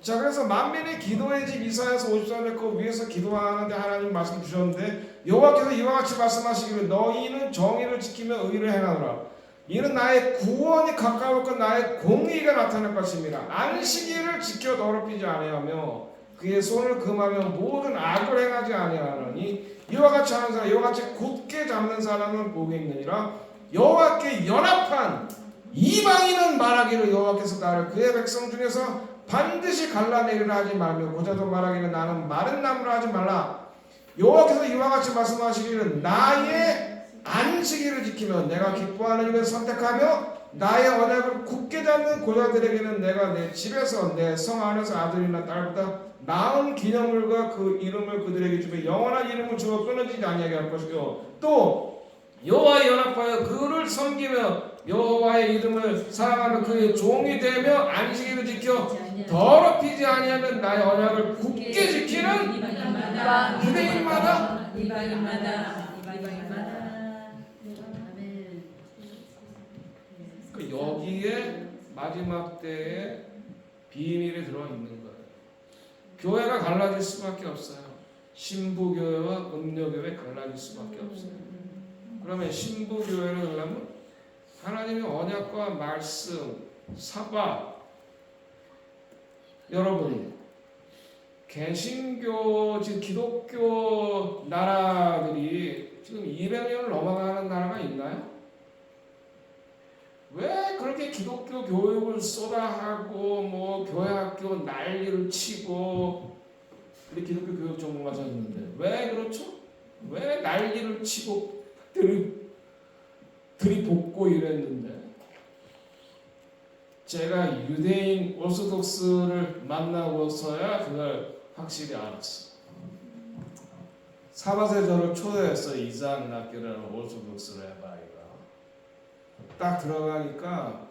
자, 그래서 만민의 기도의 집 이사야서 54절 그 위에서 기도하는데 하나님 말씀 주셨는데 여호와께서 이와 같이 말씀하시기를 너희는 정의를 지키며 의를 행하노라. 이는 나의 구원이 가까웠고 나의 공의가 나타날 것입니다. 안식일을 지켜 더럽히지 아니하며 그의 손을 금하며 모든 악을 행하지 아니하노니 이와 같이 하는 사람 이와 같이 굳게 잡는 사람은 복이 있느니라. 여호와께 연합한 이방인은 말하기를 여호와께서 나를 그의 백성 중에서 반드시 갈라내리라 하지 말며 고자도 말하기를 나는 마른 나무라 하지 말라. 여호와께서 이와 같이 말씀하시기를 나의 안식일을 지키며 내가 기뻐하는 일을 선택하며 나의 언약을 굳게 잡는 고자들에게는 내가 내 집에서 내 성 안에서 아들이나 딸보다 나은 기념물과 그 이름을 그들에게 주며 영원한 이름을 주어 끊어지지 아니하게 할 것이요 또 여호와의 연합하여 그를 섬기며 여호와의 이름을 사랑하며 그의 종이 되며 안식일을 지켜 더럽히지 아니하면 나의 언약을 굳게 지키는 유대인마다 여기에 마지막 때에 비밀이 들어 있는 거예요. 교회가 갈라질 수밖에 없어요. 신부교회와 음녀교회 갈라질 수밖에 없어요. 그러면 신부교회를 하려면 하나님의 언약과 말씀, 사바 여러분 개신교 지금 기독교 나라들이 지금 200년을 넘어가는 나라가 있나요? 왜 그렇게 기독교 교육을 쏟아하고 뭐 교회학교 난리를 치고 우리 기독교 교육 전문가셨는데 왜 그렇죠? 왜 난리를 치고 들이볶고 이랬는데 제가 유대인 오르소독스를 만나고서야 그걸 확실히 알았어. 사바세 저를 초대했어. 이삭 낫교라는 오르소독스 레바이가 딱 들어가니까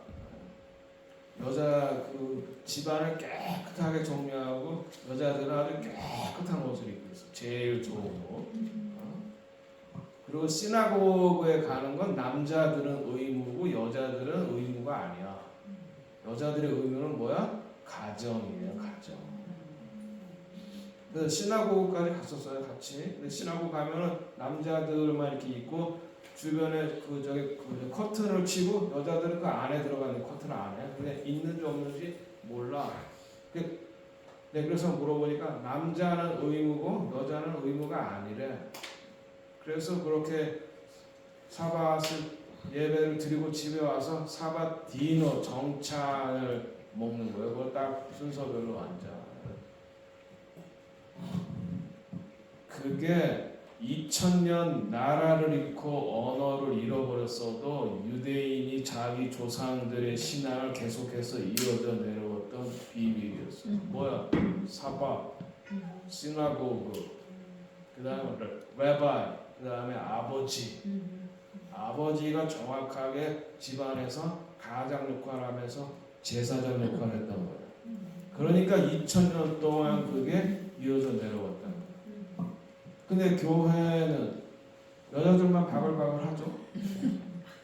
여자 그 집안을 깨끗하게 정리하고 여자들은 아주 깨끗한 옷을 입고 있어. 제일 좋은 옷. 그리고 시나고그에 가는 건 남자들은 의무고 여자들은 의무가 아니야. 여자들의 의무는 뭐야? 가정이에요. 가정. 그래서 시나고그까지 갔었어요. 같이. 근데 시나고그 가면은 남자들만 이렇게 있고 주변에 그 커튼을 치고 여자들은 그 안에 들어가는 커튼 안에. 근데 있는지 없는지 몰라. 네, 그래서 물어보니까 남자는 의무고 여자는 의무가 아니래. 그래서 그렇게 사밧을 예배를 드리고 집에 와서 사밧 디너 정찬을 먹는 거예요. 그걸 딱 순서별로 앉아. 그게 2000년 나라를 잃고 언어를 잃어버렸어도 유대인이 자기 조상들의 신앙을 계속해서 이어져 내려왔던 비밀이었어요. 뭐야? 사밧, 시나고그, 그 다음에 레바이, 그 다음에 아버지. 아버지가 정확하게 집안에서 가장 역할을 하면서 제사장 역할을 했던 거예요. 그러니까 2000년 동안 그게 이어져 내려왔다는 거예요. 근데 교회는 여자들만 바글바글 하죠.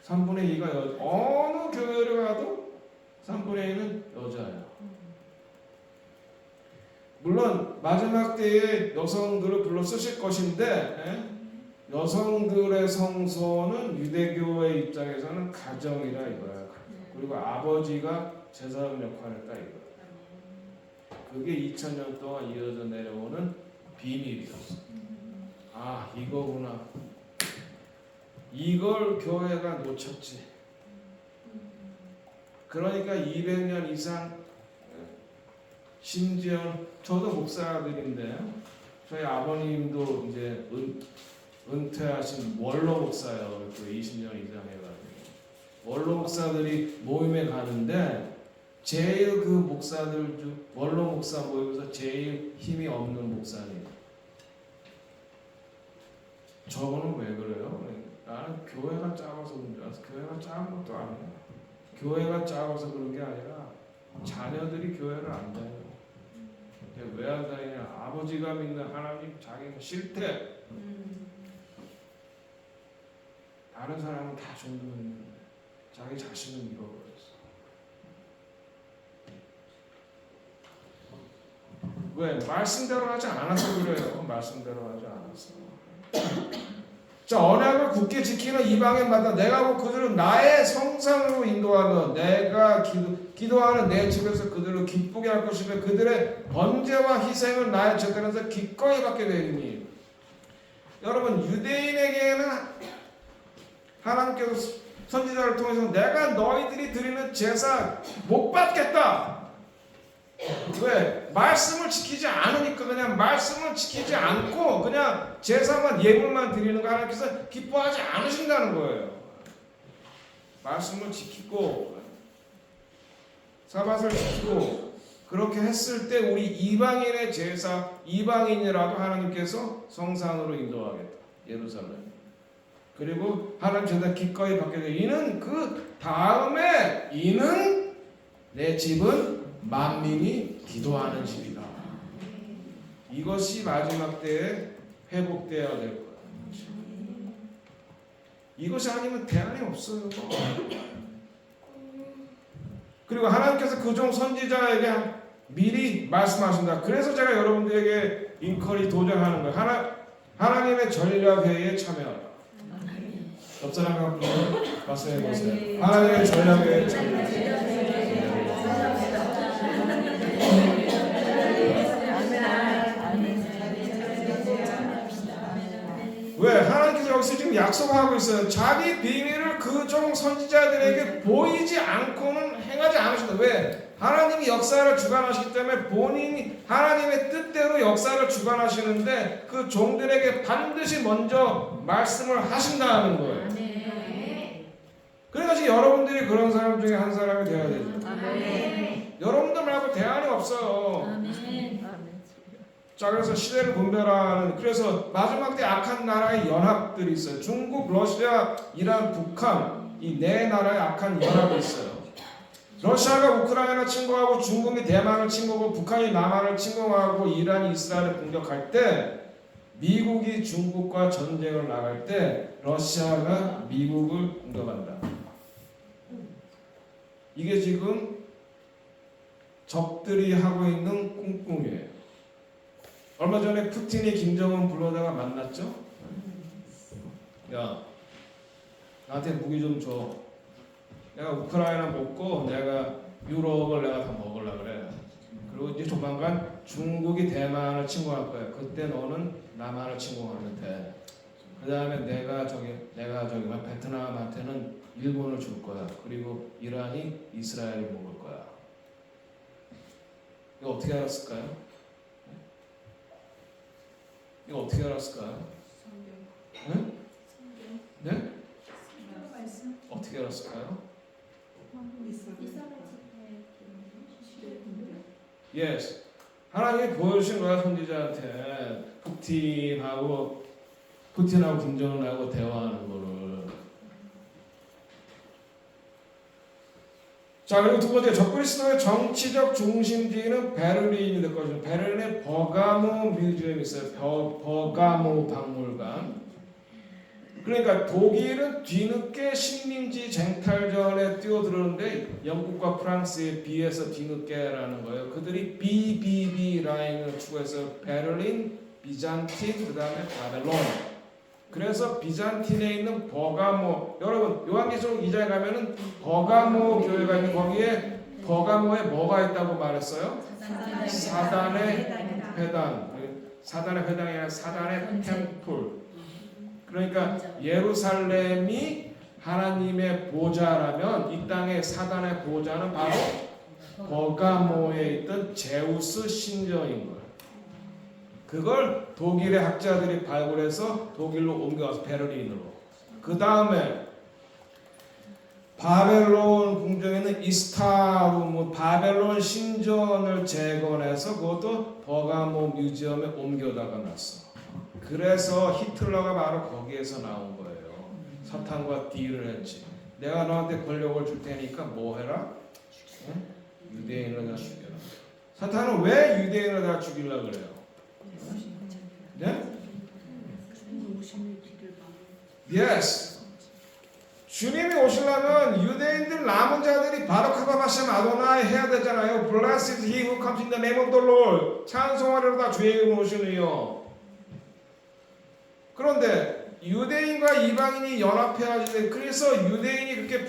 3분의 2가 여자. 어느 교회를 가도 3분의 1은 여자예요. 물론 마지막 때에 여성들을 불러 쓰실 것인데 여성들의 성소는 유대교의 입장에서는 가정이라 이거야. 그리고 아버지가 제사장 역할을 했다 이거야. 그게 2000년 동안 이어져 내려오는 비밀이었어. 아, 이거구나. 이걸 교회가 놓쳤지. 그러니까 200년 이상, 심지어 저도 목사들인데 저희 아버님도 이제 은퇴하신 원로 목사예요. 그 20년 이상 해가지고 원로 목사들이 모임에 가는데 제일 그 목사들 중 원로 목사 모임에서 제일 힘이 없는 목사님. 저거는 왜 그래요? 나는 교회가 작아서 그런 줄 알았어. 교회가 작은 것도 아니에요. 교회가 작아서 그런 게 아니라 자녀들이 교회를 안 다녀요. 왜 안 다니냐? 아버지가 믿는 하나님 자기가 싫대. 다른 사람은 다 존중했는데 자기 자신은 잃어버렸어. 왜? 말씀대로 하지 않아서 그래요. 말씀대로 하지 않았어. 자, 언약을 굳게 지키는 이방인마다 내가 뭐 그들을 나의 성상으로 인도하며 내가 기도하는 내 집에서 그들을 기쁘게 할 것이며 그들의 번제와 희생을 나의 제단에서 기꺼이 받게 되리니. 여러분, 유대인에게는 하나님께서 선지자를 통해서 내가 너희들이 드리는 제사 못 받겠다. 왜? 말씀을 지키지 않으니까. 그냥 말씀을 지키지 않고 그냥 제사만 예물만 드리는 거 하나님께서 기뻐하지 않으신다는 거예요. 말씀을 지키고 사밧을 지키고 그렇게 했을 때 우리 이방인의 제사, 이방인이라도 하나님께서 성상으로 인도하겠다. 예루살렘. 그리고 하나님 제사 기꺼이 받게 돼. 이는 그 다음에 이는 내 집은 만민이 기도하는 집이다. 이것이 마지막 때에 회복되어야 될 거야. 이것이 아니면 대안이 없어요. 그리고 하나님께서 그종 선지자에게 미리 말씀하신다. 그래서 제가 여러분들에게 인컬이 도전하는 거예요. 하나님의 전략회의에 참여하라. 옆 사람과 말씀해 보세요. 하나님의 전략회의에 참여하라. 왜? 하나님께서 여기서 지금 약속하고 있어요. 자기 비밀을 그종 선지자들에게 보이지 않고는 행하지 않으신다. 왜? 하나님이 역사를 주관하시기 때문에 본인이 하나님의 뜻대로 역사를 주관하시는데 그 종들에게 반드시 먼저 말씀을 하신다는 거예요. 그래가지고 여러분들이 그런 사람 중에 한 사람이 되어야 되죠. 여러분들 말고 대안이 없어요. 자, 그래서 시대를 분별하는, 그래서 마지막 때 악한 나라의 연합들이 있어요. 중국, 러시아, 이란, 북한, 이 네 나라의 악한 연합이 있어요. 러시아가 우크라이나 침공하고 중국이 대만을 침공하고 북한이 남한을 침공하고 이란이 이스라엘을 공격할 때 미국이 중국과 전쟁을 나갈 때 러시아가 미국을 공격한다. 이게 지금 적들이 하고 있는 꿍꿍이에요. 얼마 전에 푸틴이 김정은 불러다가 만났죠? 야, 나한테 무기 좀 줘. 내가 우크라이나 먹고 내가 유럽을 내가 다 먹으려고 그래. 그리고 이제 조만간 중국이 대만을 침공할 거야. 그때 너는 남한을 침공하면 돼. 그 다음에 내가 저기 베트남한테는 일본을 줄 거야. 그리고 이란이 이스라엘을 먹을 거야. 이거 어떻게 알았을까요? 이거 어떻게 알았을까요? 네? 네? 어떻게 알았을까요? Yes. 하나님이 보여주신 거야, 선지자한테. 푸틴하고 김정은하고 대화하는 거를. 자, 그리고 두 번째, 적그리스도의 정치적 중심지는 베를린이 될 것이죠. 베를린에 버가모 뮤지엄이 있어요. 버가모 박물관. 그러니까 독일은 뒤늦게 식민지 쟁탈전에 뛰어들었는데 영국과 프랑스에 비해서 뒤늦게라는 거예요. 그들이 BBB 라인을 추구해서 베를린, 비잔틴, 그 다음에 바벨론. 그래서 비잔틴에 있는 버가모, 여러분 요한계시록 2장에 가면은 버가모 교회가 있는 거기에 버가모에 뭐가 있다고 말했어요? 사단의 회당. 사단의 회당이 아니라 사단의 템플. 그러니까 예루살렘이 하나님의 보좌라면 이 땅의 사단의 보좌는 바로 버가모에 있던 제우스 신전인 거예요. 그걸 독일의 학자들이 발굴해서 독일로 옮겨와서 베를린으로. 그 다음에 바벨론 궁정에 있는 이스타루무 바벨론 신전을 재건해서 그것도 버가모 뮤지엄에 옮겨다가 놨어. 그래서 히틀러가 바로 거기에서 나온 거예요. 사탄과 딜을 했지. 내가 너한테 권력을 줄 테니까 뭐 해라? 응? 유대인을 다 죽여라. 사탄은 왜 유대인을 다 죽이려고 그래요? 네? Yes. 주님이 오시려면 유대인들 남은 자들이 바룩 하바바셈 아도나이 해야 되잖아요. Blessed is he who comes in the name of the Lord. 찬송하리로다 주의 이름으로 오시는 이요. 그런데 유대인과 이방인이 연합해야지. 그래서 유대인이 그렇게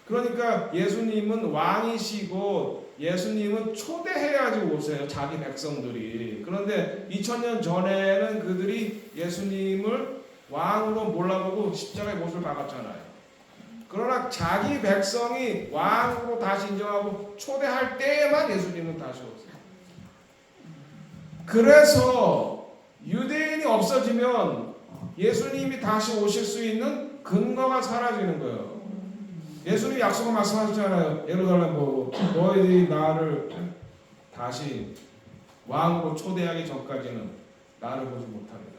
그러니까 예수님은 왕이시고 예수님은 초대해야지 오세요. 자기 백성들이. 그런데 2000년 전에는 그들이 예수님을 왕으로 몰라보고 십자가에 못을 박았잖아요. 그러나 자기 백성이 왕으로 다시 인정하고 초대할 때에만 예수님은 다시 오세요. 그래서 유대인이 없어지면 예수님이 다시 오실 수 있는 근거가 사라지는 거예요. 예수님이 약속을 말씀하셨잖아요. 예루살렘 보고 너희들이 나를 다시 왕으로 초대하기 전까지는 나를 보지 못합니다.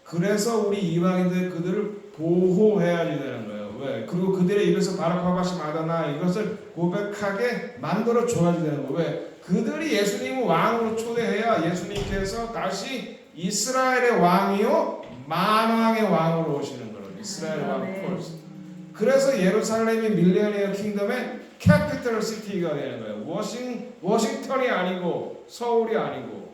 그래서 우리 이방인들 그들을 보호해야 되는 거예요. 왜? 그리고 그들의 입에서 바라카바시 마다나 이것을 고백하게 만들어 줘야 되는 거예요. 왜? 그들이 예수님을 왕으로 초대해야 예수님께서 다시 이스라엘의 왕이요 만왕의 왕으로 오시는 거예요. 이스라엘 왕 first. 그래서 예루살렘이 밀레니엄 킹덤의 캐피털 시티가 되는 거예요. 워싱턴이 아니고 서울이 아니고.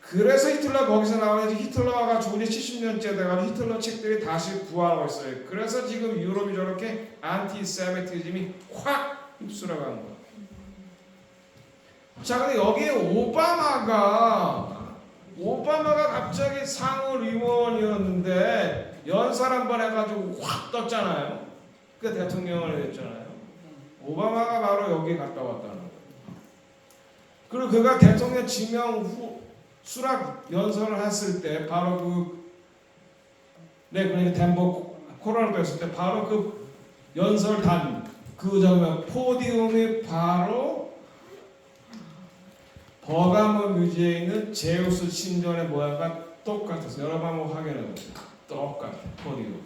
그래서 히틀러 거기서 나오는 히틀러가 죽은 지 70년째 돼가지고 히틀러 책들이 다시 부활하고 있어요. 그래서 지금 유럽이 저렇게 안티세미티즘이 확 휩쓸어 간 거예요. 자, 근데 여기에 오바마가 갑자기 상원 의원이었는데 연설 한번 해가지고 확 떴잖아요. 그 대통령을 했잖아요. 오바마가 바로 여기 갔다 왔다는 거예요. 그리고 그가 대통령 지명 후 수락 연설을 했을 때 바로 그러니까 덴버 코로나도 했을 때 바로 그 연설단 그 장면 포디움이 바로 버가모 뮤지에 있는 제우스 신전의 모양과 똑같았어요. 여러분 한번 확인해 보세요. 똑같아 포디움.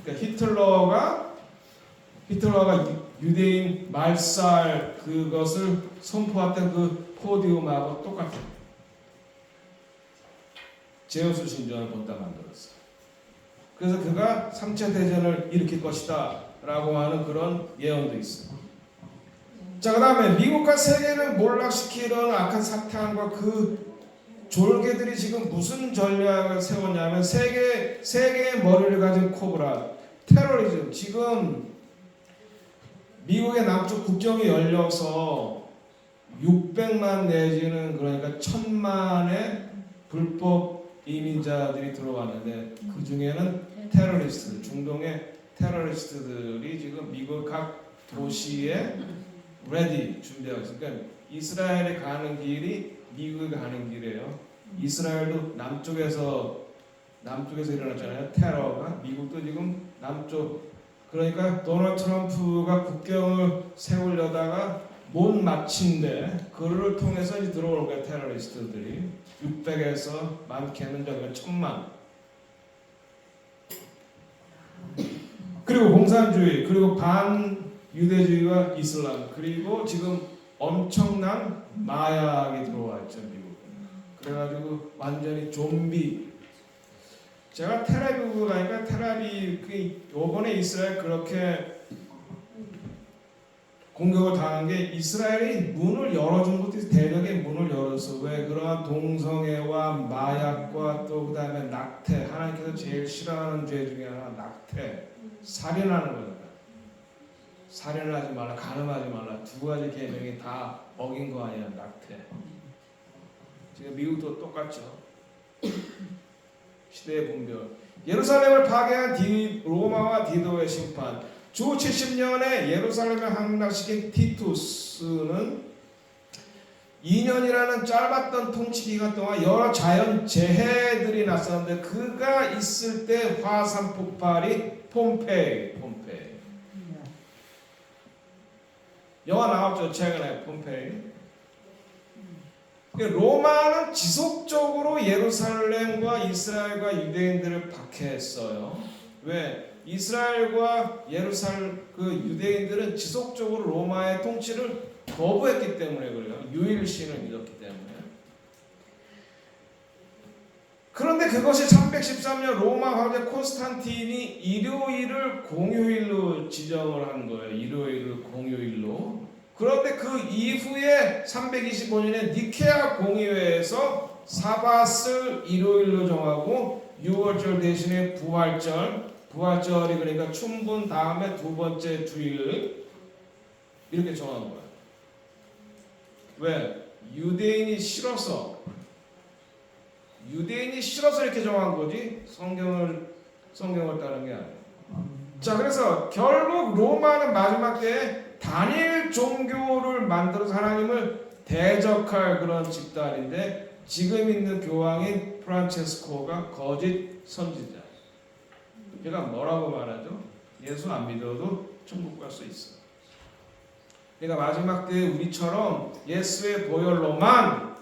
그러니까 히틀러가 유대인 말살 그것을 선포했던 그 포디움하고 똑같아요. 제우스 신전을 본따 만들었어요. 그래서 그가 3차 대전을 일으킬 것이다 라고 하는 그런 예언도 있어요. 자, 그 다음에 미국과 세계를 몰락시키는 악한 사탄과 그 졸개들이 지금 무슨 전략을 세웠냐면 세계의 머리를 가진 코브라 테러리즘. 지금 미국의 남쪽 국경이 열려서 600만 내지는 그러니까 1000만의 불법 이민자들이 들어왔는데 그 중에는 테러리스트, 중동의 테러리스트들이 지금 미국 각 도시에 레디 준비하고 있어요. 그러니까 이스라엘에 가는 길이 미국에 가는 길이에요. 이스라엘도 남쪽에서 일어났잖아요. 테러가. 미국도 지금 남쪽. 그러니까 도널드 트럼프가 국경을 세우려다가 못 마친데 그를 통해서 이제 들어오는 거예요. 테러리스트들이 600에서 많게는 저기가 1000만. 그리고 공산주의, 그리고 반유대주의와 이슬람, 그리고 지금 엄청난 마약이 들어와 있죠. 미국. 그래가지고 완전히 좀비. 제가 텔아비브 가니까 요번에 이스라엘 그렇게 공격을 당한 게 이스라엘이 문을 열어준 것도 대적의 문을 열어서 왜 그러한 동성애와 마약과 또 그 다음에 낙태, 하나님께서 제일 싫어하는 죄 중에 하나 낙태, 살인하는 거예요. 살인하지 말라, 간음하지 말라, 두 가지 계명이 다 어긴 거 아니야. 낙태. 지금 미국도 똑같죠. 시대의 분별. 예루살렘을 파괴한 로마와 디도의 심판. 주 70년에 예루살렘을 함락시킨 티투스는 2년이라는 짧았던 통치 기간 동안 여러 자연 재해들이 났었는데 그가 있을 때 화산 폭발이 폼페이. 영화 나왔죠. 최근에 폼페이. 로마는 지속적으로 예루살렘과 이스라엘과 유대인들을 박해했어요. 왜? 이스라엘과 예루살렘 그 유대인들은 지속적으로 로마의 통치를 거부했기 때문에 그래요. 유일신을 믿었기 때문에. 그런데 그것이 313년 로마 황제 콘스탄틴이 일요일을 공휴일로 지정을 한 거예요. 일요일을 공휴일로. 그런데 그 이후에 325년에 니케아 공의회에서 사바스를 일요일로 정하고 6월절 대신에 부활절이 그러니까 춘분 다음에 두 번째 주일 이렇게 정한 거예요. 왜? 유대인이 싫어서 이렇게 정한 거지 성경을 따른 게 아니에요. 자, 그래서 결국 로마는 마지막 때에 단일 종교를 만들어서 하나님을 대적할 그런 집단인데 지금 있는 교황인 프란체스코가 거짓 선지자. 제가 뭐라고 말하죠? 예수 안 믿어도 천국 갈 수 있어. 그러니까 마지막 때에 우리처럼 예수의 보혈로만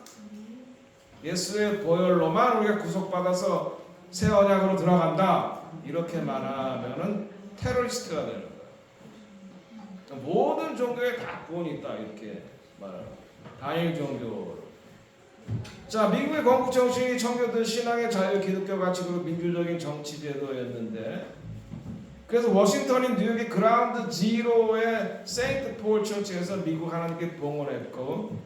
우리가 구속받아서 새 언약으로 들어간다 이렇게 말하면은 테러리스트가 되는 거예요. 모든 종교에 다 구원이 있다 이렇게 말하는 단일 종교. 자, 미국의 건국 정신이 청교도 신앙의 자유, 기독교 가치 그리고 민주적인 정치 제도였는데, 그래서 워싱턴인 뉴욕의 그라운드 지로의 세인트 폴 처치에서 미국 하나님께 봉헌했고,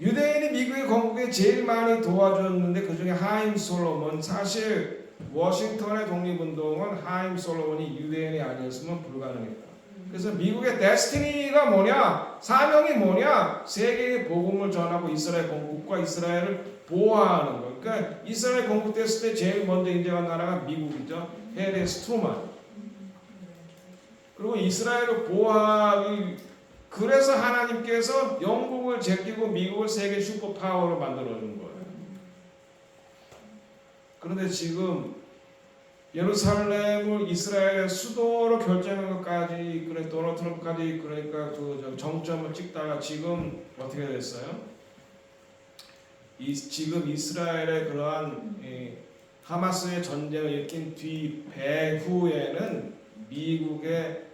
유대인이 미국의 건국에 제일 많이 도와줬는데 그 중에 하임 솔로몬. 사실 워싱턴의 독립운동은 하임 솔로몬이 유대인이 아니었으면 불가능했다. 그래서 미국의 데스티니가 뭐냐? 사명이 뭐냐? 세계의 복음을 전하고 이스라엘 건국과 이스라엘을 보호하는 거. 그러니까 이스라엘 건국됐을 때 제일 먼저 인정한 나라가 미국이죠. 헤레스 트루만. 그리고 이스라엘을 보호하기, 그래서 하나님께서 영국을 제끼고 미국을 세계 슈퍼파워로 만들어준 거예요. 그런데 지금 예루살렘을 이스라엘의 수도로 결정한 것까지, 그래 도널드 트럼프까지 그러니까 그 정점을 찍다가 지금 어떻게 됐어요? 지금 이스라엘의 그러한 하마스의 전쟁을 일으킨 뒤 배후에는 미국의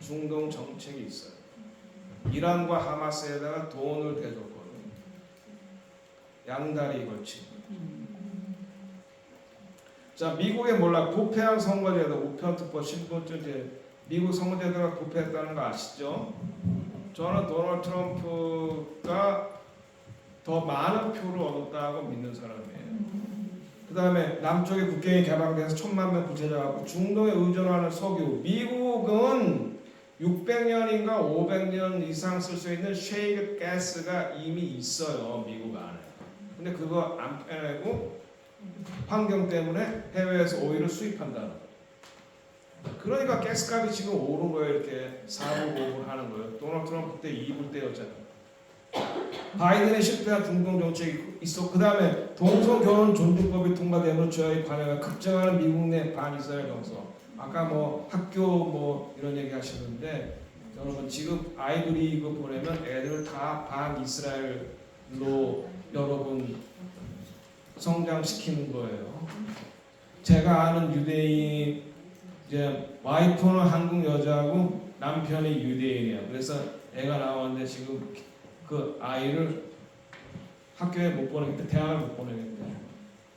중동 정책이 있어요. 이란과 하마스에다가 돈을 대줬거든요. 양다리 걸치고. 자, 미국의 몰라 부패한 선거제도, 우편투표, 신분증제, 미국 선거제도가 부패했다는 거 아시죠? 저는 도널드 트럼프가 더 많은 표를 얻었다고 믿는 사람이에요. 그 다음에 남쪽의 국경이 개방돼서 1000만 명 부채자가 있고 중동에 의존하는 석유. 미국은 600년인가 500년 이상 쓸 수 있는 셰일 가스가 이미 있어요. 미국 안에. 근데 그거 안 빼내고 환경 때문에 해외에서 오일을 수입한다는 거예요. 그러니까 가스값이 지금 오른 거예요. 이렇게 4불 5불 하는 거예요. 도널드 트럼프 때 2불 때였잖아요. 바이든의 실패한 중동 정책이 있었고, 그 다음에 동성 결혼 존중법이 통과되므로 저희 관여가 급증하는 미국 내 반이스라엘 정서. 아까 뭐 학교 뭐 이런 얘기 하시는데, 여러분 지금 아이브리그 보내면 애들 다 반이스라엘로 여러분 성장시키는 거예요. 제가 아는 유대인 이제 와이프는 한국 여자고 남편이 유대인이야. 그래서 애가 나왔는데 지금 그 아이를 학교에 못 보내겠대, 대학을 못 보내겠대.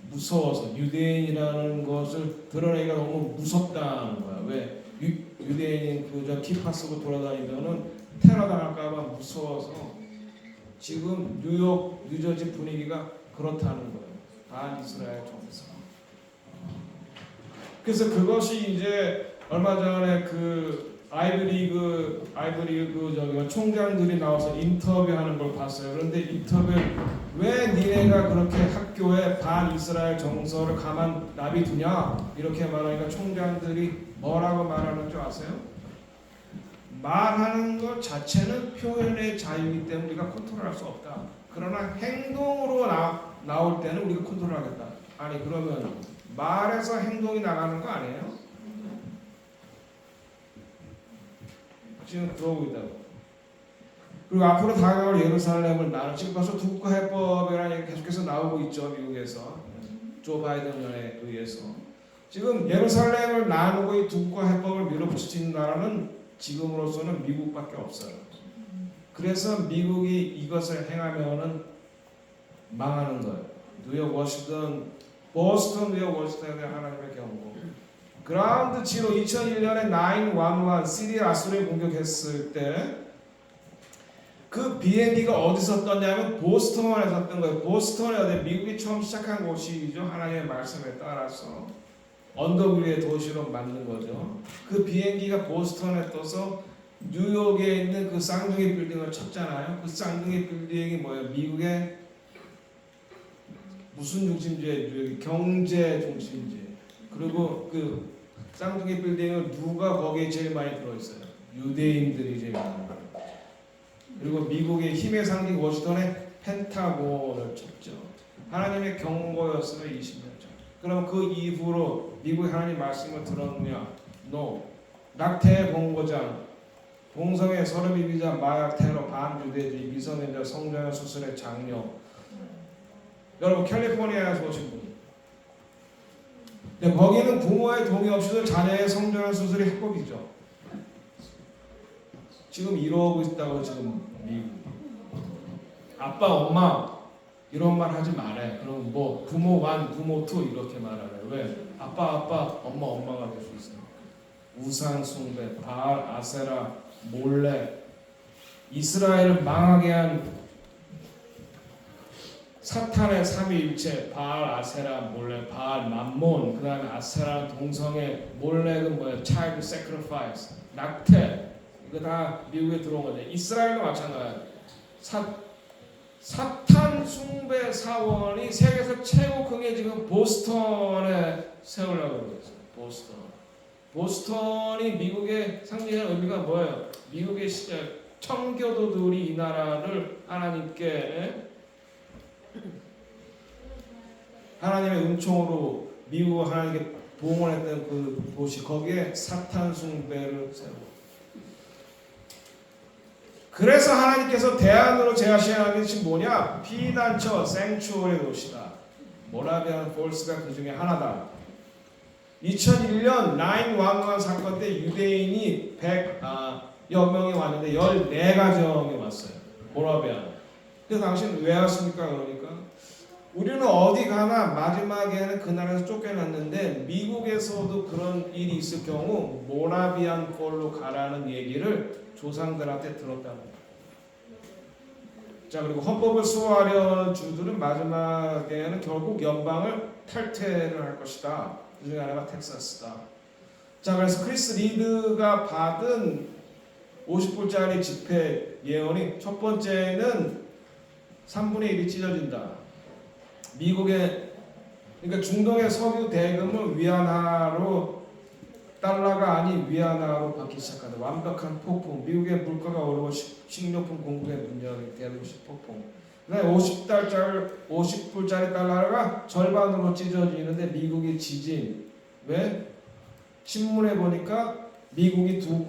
무서워서 유대인이라는 것을 드러내기가 너무 무섭다는 거야. 왜? 유대인이 그저 키파 쓰고 돌아다니면은 테러 당할까봐 무서워서 지금 뉴욕, 뉴저지 분위기가 그렇다는 거예요. 반이스라엘 정서. 그래서 그것이 이제 얼마 전에 그 아이브리그 저기 총장들이 나와서 인터뷰하는 걸 봤어요. 그런데 인터뷰 왜 니네가 그렇게 학교에 반이스라엘 정서를 가만 놔두냐 이렇게 말하니까 총장들이 뭐라고 말하는 줄 아세요? 말하는 것 자체는 표현의 자유이기 때문에 우리가 컨트롤할 수 없다. 그러나 행동으로 나올 때는 우리가 컨트롤하겠다. 아니 그러면 말에서 행동이 나가는 거 아니에요? 지금 그러고 있다고. 그리고 앞으로 다가올 예루살렘을 나는 지금 벌써 두 국가 해법이라는 얘기 계속해서 나오고 있죠. 미국에서 조 바이든에 의해서 지금 예루살렘을 나누고 이 두 국가 해법을 밀어붙일 수 있는 나라는 지금으로서는 미국밖에 없어요. 그래서 미국이 이것을 행하면은 망하는 거예요. 뉴욕, 워싱턴, 보스턴, 뉴욕, 워싱턴에 대한 하나님의 경고. 그라운드 지로 2001년에 911 시리아 아수르를 공격했을 때 그 비행기가 어디서 떴냐면 보스턴에서 떴던 거예요. 보스턴이 어디 미국이 처음 시작한 곳이죠. 하나님의 말씀에 따라서 언덕 위의 도시로 만든 거죠. 그 비행기가 보스턴에 떠서 뉴욕에 있는 그 쌍둥이 빌딩을 쳤잖아요. 그 쌍둥이 빌딩이 뭐예요? 미국의 무슨 중심지에 경제 중심지. 그리고 그 쌍둥이 빌딩은 누가 거기에 제일 많이 들어있어요? 유대인들이 제일 많이 들어요. 그리고 미국의 힘의 상징 워싱턴의 펜타곤을 쳤죠. 하나님의 경고였어요. 20년 전. 그럼 그 이후로 미국의 하나님 말씀을 들었느냐? No. 낙태의 본고장, 동성애, 서름이비자, 마약, 테러, 반유대주의, 미성년자, 성장애 수술의 장려. 여러분 캘리포니아에서 오신 분. 근데 거기는 부모의 동의 없이도 자녀의 성장애 수술이 합법이죠. 지금 이러고 있다고 지금 미국. 아빠, 엄마 이런 말 하지 말래. 그럼 뭐 부모 1, 부모 2 이렇게 말하래. 왜? 아빠, 엄마, 엄마가 될 수 있어요. 우상 숭배, 바알, 아세라, 몰래 이스라엘을 망하게 한 사탄의 삼위일체, 바알, 아세라, 몰래, 바알, 맘몬, 그 다음에 아세라, 동성애, 몰래는 뭐야? child sacrifice, 낙태. 이거 다 미국에 들어온 거죠. 이스라엘도 마찬가지예요. 사탄 숭배 사원이 세계에서 최고 큰 게 지금 보스턴에 세우려고 그러고 있어요. 보스턴이 미국의 상징하는 의미가 뭐예요? 미국의 청교도들이 이 나라를 하나님께 하나님의 은총으로 미국을 하나님께 봉헌했던 그 도시, 거기에 사탄 숭배를 세우고. 그래서 하나님께서 대안으로 제시하는 것이 뭐냐? 피난처, 생추어의 도시다. 모라비안 폴스가 그 중에 하나다. 2001년 911 사건 때 유대인이 100여 명이 왔는데 14가정이 왔어요. 모라비안. 그래서 당신 왜 왔습니까? 그러니까 우리는 어디 가나 마지막에는 그 나라에서 쫓겨났는데 미국에서도 그런 일이 있을 경우 모라비안 폴로 가라는 얘기를 조상들한테 들었다는 거예요. 자, 그리고 헌법을 수호하려는 주들은 마지막에는 결국 연방을 탈퇴를 할 것이다. 그 중에 하나가 텍사스다. 자, 그래서 크리스 리드가 받은 50불짜리 지폐 예언이 첫 번째는 3분의 1이 찢어진다. 미국의 그러니까 중동의 석유 대금을 위안화로 달러가 아닌 위안화로 받기 시작한다. 완벽한 폭풍. 미국의 물가가 오르고 식료품 공급에 문제가 되는 것이 폭풍. 그다음에 50불짜리 달러가 절반으로 찢어지는데 미국이 지진. 왜? 신문에 보니까 미국이 두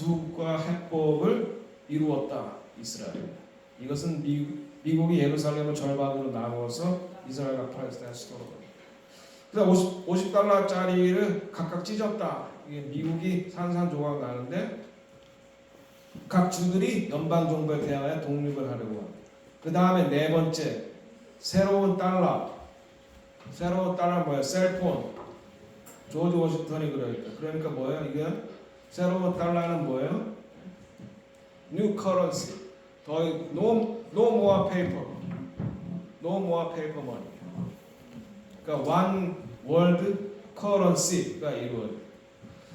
국가 해법을 이루었다. 이스라엘. 이것은 미국이 예루살렘을 절반으로 나누어서 이스라엘과 팔레스타인을 수도로. 그래서 50달러짜리를 각각 찢었다. 이게 미국이 산산조각 나는데 각 주들이 연방 정부에 대항하여 독립을 하려고 합니다. 그 다음에 네 번째 새로운 달러. 새로운 달러 뭐예요? 셀폰. 조지 워싱턴이 그려있다. 그러니까 뭐예요? 이게 새로운 달러는 뭐예요? New currency. no more paper. No more paper money. 그러니까 one world currency가 이루어져요.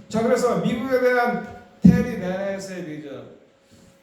자, 그래서 미국에 대한 테리 베넷의 비전.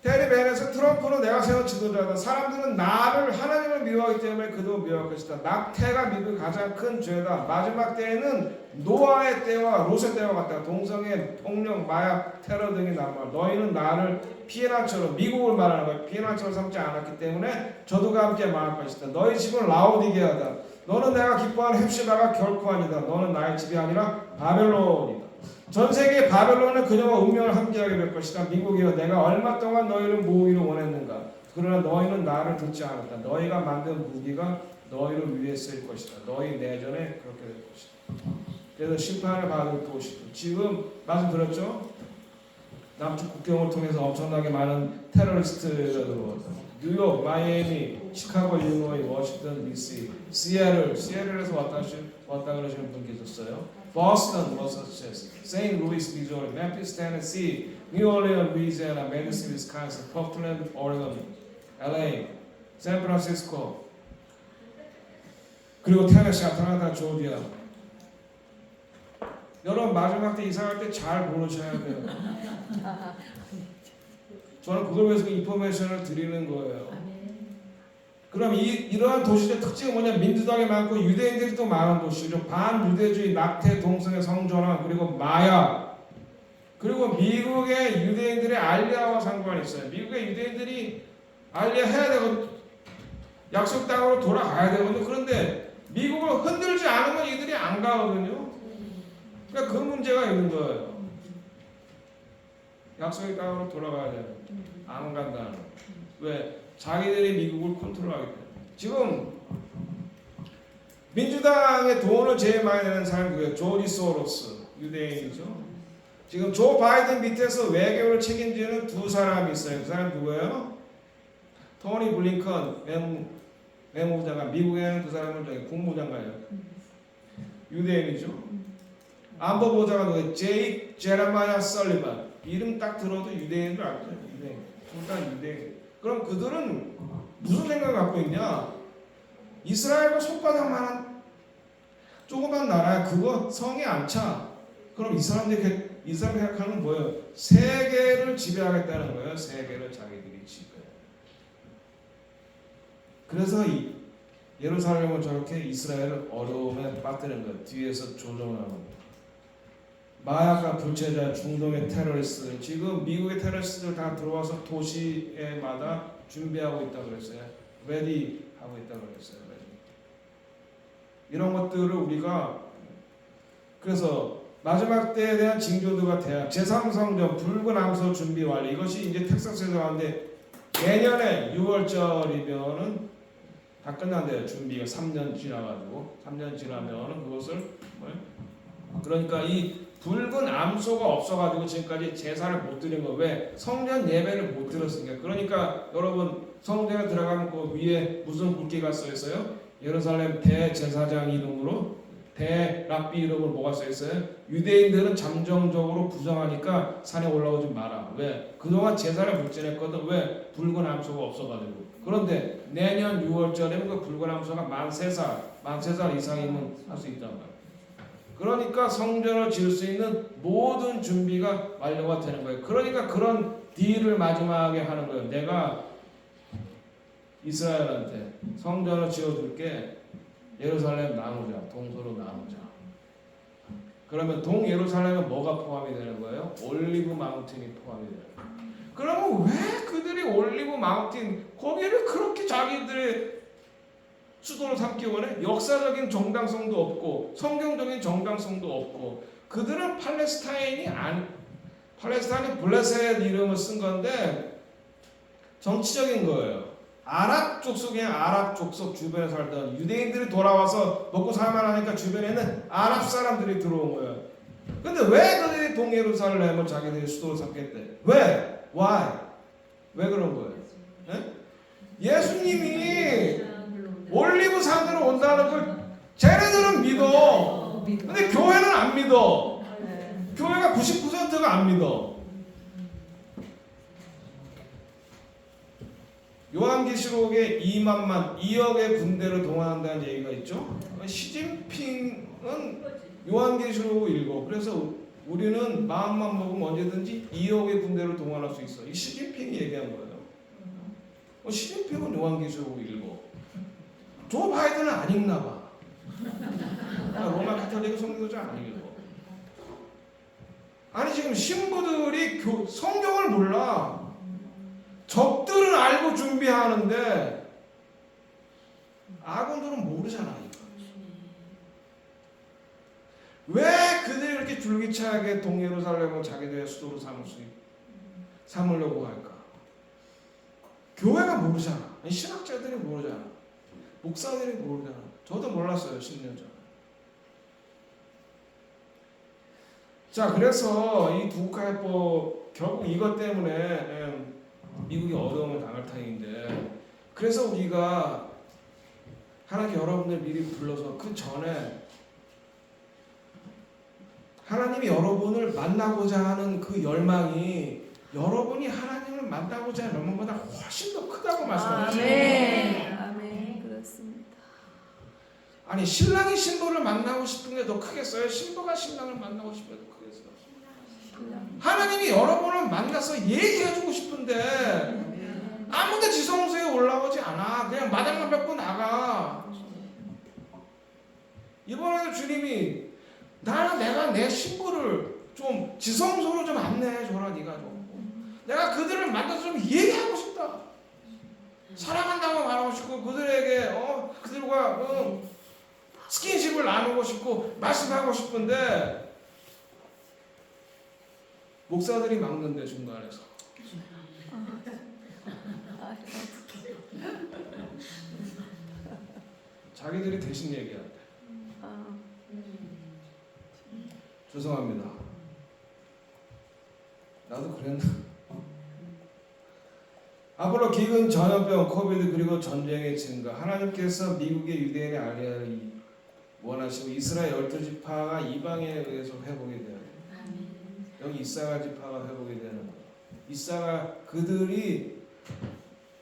테리 베넷은 트럼프는 내가 세운 지도자다. 사람들은 나를 하나님을 미워하기 때문에 그도 미워할 것이다. 낙태가 미국의 가장 큰 죄다. 마지막 때에는 노아의 때와 롯의 때와 같다. 동성애, 폭력, 마약, 테러 등이 남아. 너희는 나를 피해난처럼 미국을 말하는 거야. 피해난처럼 삼지 않았기 때문에 저도가 함께 망할 것이다. 너희 집은 라오디게아다. 너는 내가 기뻐하는 헵시바가 결코 아니다. 너는 나의 집이 아니라 바벨론이다. 전 세계 바벨론은 그녀와 운명을 함께하게 될 것이다. 미국이여 내가 얼마 동안 너희를 모으기를 원했는가. 그러나 너희는 나를 듣지 않았다. 너희가 만든 무기가 너희를 위해 쓰일 것이다. 너희 내전에 그렇게 될 것이다. 그래서 심판을 받을 것이다. 지금 말씀 들었죠? 남쪽 국경을 통해서 엄청나게 많은 테러리스트가 들어왔다. 뉴욕, 마이애미, 시카고, 일리노이, 워싱턴 DC, 시애틀에서 왔다 그러시는 분 계셨어요. 보스턴, 머사추세츠, 세인트 루이스, 미주리, 멤피스, 테네시, 뉴올리언, 루이지애나, 메디슨, 위스콘신, 포틀랜드, 오레곤, LA, 샌프란시스코, 그리고 테네시, 아틀란타, 조지아. 여러분 마지막 때 이사할 때 잘 모르셔야 돼요. 저는 그걸 위해서 인포메이션을 드리는 거예요. 그럼 이러한 도시의 특징은 뭐냐? 민주당이 많고 유대인들이 또 많은 도시죠. 반유대주의, 낙태, 동성애, 성전환, 그리고 마약, 그리고 미국의 유대인들의 알리아와 상관이 있어요. 미국의 유대인들이 알리아 해야 되거든요. 약속 땅으로 돌아가야 되거든요. 그런데 미국을 흔들지 않으면 이들이 안 가거든요. 그러니까 그 문제가 있는 거예요. 약속의 땅으로 돌아가야 돼요. 안 간다는. 왜? 자기들이 미국을 컨트롤하기 때문에. 지금 민주당의 돈을 제일 많이 내는 사람이 누구예요? 조지 소로스, 유대인이죠. 지금 조 바이든 밑에서 외교를 책임지는 두 사람이 있어요. 그 사람 누구예요? 토니 블링컨 외무부 장관. 미국에는 그 사람은 저기 국무장관이에요. 유대인이죠. 안보보좌관 누구예요? 제레마야 설리반. 이름 딱 들어도 유대인들 알죠? 유대인. 일단 유대인. 그럼 그들은 무슨 생각을 갖고 있냐? 이스라엘과 손바닥만한 조그만 나라야. 그거 성에 안 차. 그럼 이 사람들이 생각하는 건 뭐예요? 세계를 지배하겠다는 거예요. 세계를 자기들이 지배. 그래서 이 예루살렘은 저렇게 이스라엘을 어려움에 빠뜨린 거예요. 뒤에서 조정을 하는 거예요. 마약과 불체자, 중동의 테러리스트, 지금 미국의 테러리스트들 다 들어와서 도시에마다 준비하고 있다고 그랬어요. 레디 하고 있다고 그랬어요. 이런 것들을 우리가 그래서 마지막 때에 대한 징조들과 대학, 제3성전 붉은 암소 준비 완료. 이것이 이제 텍사스에서 왔는데 내년에 6월절이면은 다 끝난대요. 준비가 3년 지나가지고 3년 지나면은 그것을 그러니까 이 붉은 암소가 없어가지고 지금까지 제사를 못 드린 거. 왜? 성전 예배를 못 드렸으니까. 그러니까 여러분 성전에 들어가면 그 위에 무슨 굵기가 써 있어요? 예루살렘 대제사장 이름으로 대랍비 이름으로 뭐가 써 있어요? 유대인들은 잠정적으로 부정하니까 산에 올라오지 마라. 왜? 그동안 제사를 못 지냈거든. 왜? 붉은 암소가 없어가지고. 그런데 내년 6월절에는 그 붉은 암소가 만 3살 이상이면 할 수 있단 말이에요. 그러니까 성전을 지을 수 있는 모든 준비가 완료가 되는 거예요. 그러니까 그런 딜을 마지막에 하는 거예요. 내가 이스라엘한테 성전을 지어줄게. 예루살렘 나누자. 동서로 나누자. 그러면 동예루살렘은 뭐가 포함이 되는 거예요? 올리브 마운틴이 포함이 되는 거예요. 그러면 왜 그들이 올리브 마운틴 거기를 그렇게 자기들의 수도로 삼기 원해? 역사적인 정당성도 없고 성경적인 정당성도 없고 그들은 팔레스타인이 블레셋 이름을 쓴 건데 정치적인 거예요. 아랍 족속 주변에 살던 유대인들이 돌아와서 먹고 살만하니까 주변에는 아랍 사람들이 들어온 거예요. 근데 왜 그들이 동예루살렘을 자기들이 수도로 삼겠대? 왜? Why? 왜 그런 거예요? 네? 예수님이 올리브 산으로 온다는 걸 쟤네들은 믿어. 근데 교회는 안 믿어. 교회가 99%가 안 믿어. 요한계시록에 2억의 군대를 동원한다는 얘기가 있죠. 시진핑은 요한계시록을 읽어. 그래서 우리는 마음만 먹으면 언제든지 2억의 군대를 동원할 수 있어. 이 시진핑이 얘기한 거예요. 시진핑은 요한계시록을 읽어. 조 바이든은 안 읽나 봐. 로마 카톨릭 성교자 안 읽어. 아니 지금 신부들이 성경을 몰라. 적들은 알고 준비하는데 아군들은 모르잖아. 왜 그들이 이렇게 줄기차게 동예루살렘을 자기들의 수도로 삼으려고 할까? 교회가 모르잖아. 신학자들이 모르잖아. 목사들이 모르잖아. 저도 몰랐어요. 10년 전에. 자, 그래서 이 두국화해법 결국 이것 때문에 미국이 어려움을 당할 타임인데, 그래서 우리가 하나님 여러분들 미리 불러서 그 전에 하나님이 여러분을 만나고자 하는 그 열망이 여러분이 하나님을 만나고자 하는 열망보다 훨씬 더 크다고 말씀하셨어요. 아멘. 아멘. 그렇습니다. 아니, 신랑이 신부를 만나고 싶은 게 더 크겠어요? 신부가 신랑을 만나고 싶은 게 더 크겠어요? 하나님이 여러분을 만나서 얘기해주고 싶은데 아무도 지성소에 올라오지 않아. 그냥 마당만 밟고 나가. 이번에도 주님이 내가 내 신부를 좀 지성소로 좀 안내해줘라. 네가 좀. 내가 그들을 만나서 좀 얘기하고 싶다. 사랑한다고 말하고 싶고 그들에게 그들과 스킨십을 나누고 싶고 말씀하고 싶은데 목사들이 막는데 중간에서. 자기들이 대신 얘기한대. 죄송합니다. 나도 그랬나? 앞으로 기근, 전염병, 코비드 그리고 전쟁의 증가, 하나님께서 미국의 유대인의 알리아를 원하시고 이스라엘 12지파가 이방에 의해서 회복이 돼요. 여기 이사가 지파가 회복이 되는 거예요. 이사가 그들이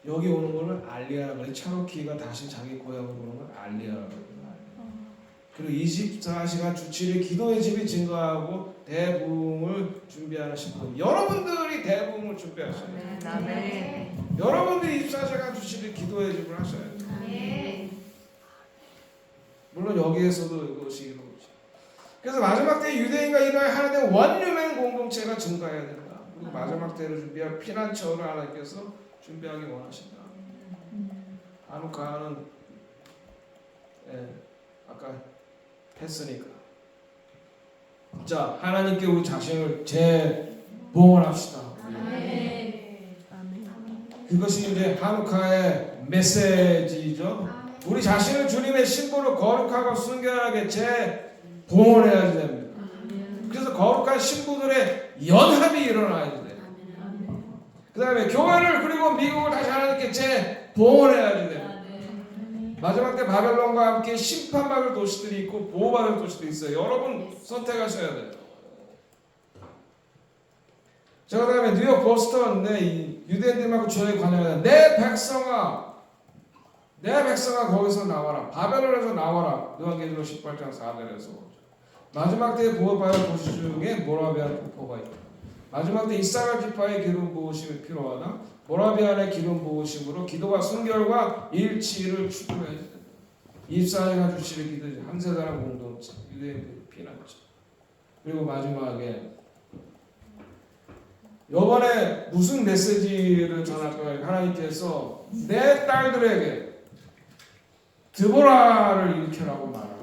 여기 오는 거를 알리아라고 해요. 차로키가 다시 자기 고향으로 오는 걸 알리아라고 해요. 그리고 24시간 주 7일 기도의 집이 증거하고 대부흥을 준비하는 10분. 여러분들이 대부흥을 준비하셔야 돼요. 아멘. 여러분들이 24시간 주 7일 기도의 집을 하셔야 돼요. 물론 여기에서도 이것이 이루어지죠. 그래서 마지막 때 유대인과 이방인 하나 된 원룸의 공동체가 증가해야 된다. 그리고 마지막 때를 준비할 피난처를 하나님께서 준비하기 원하신다. 하누카는 아까 했으니까. 자, 하나님께 우리 자신을 재봉헌합시다. 그것이 이제 하누카의 메시지죠. 우리 자신을 주님의 신부로 거룩하고 순결하게 재봉헌해야 됩니다. 그래서 거룩한 신부들의 연합이 일어나야 돼요. 그 다음에 교회를 그리고 미국을 다시 하나님께 재봉헌해야 됩니다. 마지막 때 바벨론과 함께 심판받을 도시들이 있고 보호받을 도시들이 있어요. 여러분 선택하셔야 돼요. 자, 그 다음에 뉴욕, 보스턴, 유대인들만큼 주에 관여하는 내 백성아 거기서 나와라. 바벨론에서 나와라. 요한계시록 18장 4절에서 마지막 때에 보호받을 도시 중에 모라비안 폭포가 있다. 마지막 때 이사갈 지파의 기름 부으심이 필요하다. 모라비안의 기름 부으심으로 기도와 순결과 일치를 추구해야 된다. 24시간 주치를 기도지 한 세사람 공동체 유대인들 피난처. 그리고 마지막에 이번에 무슨 메시지를 전할까요? 하나님께서 내 딸들에게 드보라를 일으켜라고 말하고.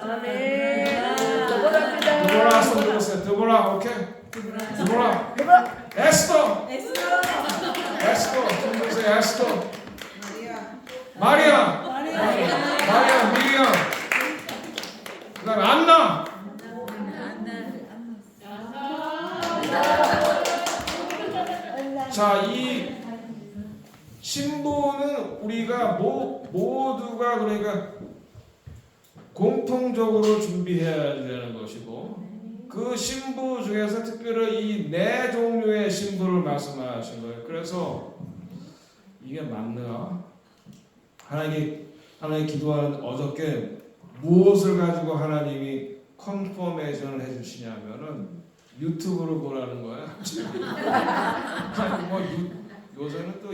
아멘. 드보라입니다. 드보라 손 들었어요. 드보라 오케이. 드보라. 에스더. 손 들었어요. 에스더. 마리아. 미리암. 그다음에 안나. 자, 이 신부는 우리가 모두가 그러니까 공통적으로 준비해야 되는 것이고, 그 신부 중에서 특별히 이 네 종류의 신부를 말씀하신 거예요. 그래서 이게 맞나? 하나님 기도하는 어저께 무엇을 가지고 하나님이 컨퍼메이션을 해주시냐면은 유튜브로 보라는 거야. 아니 뭐 요새는 또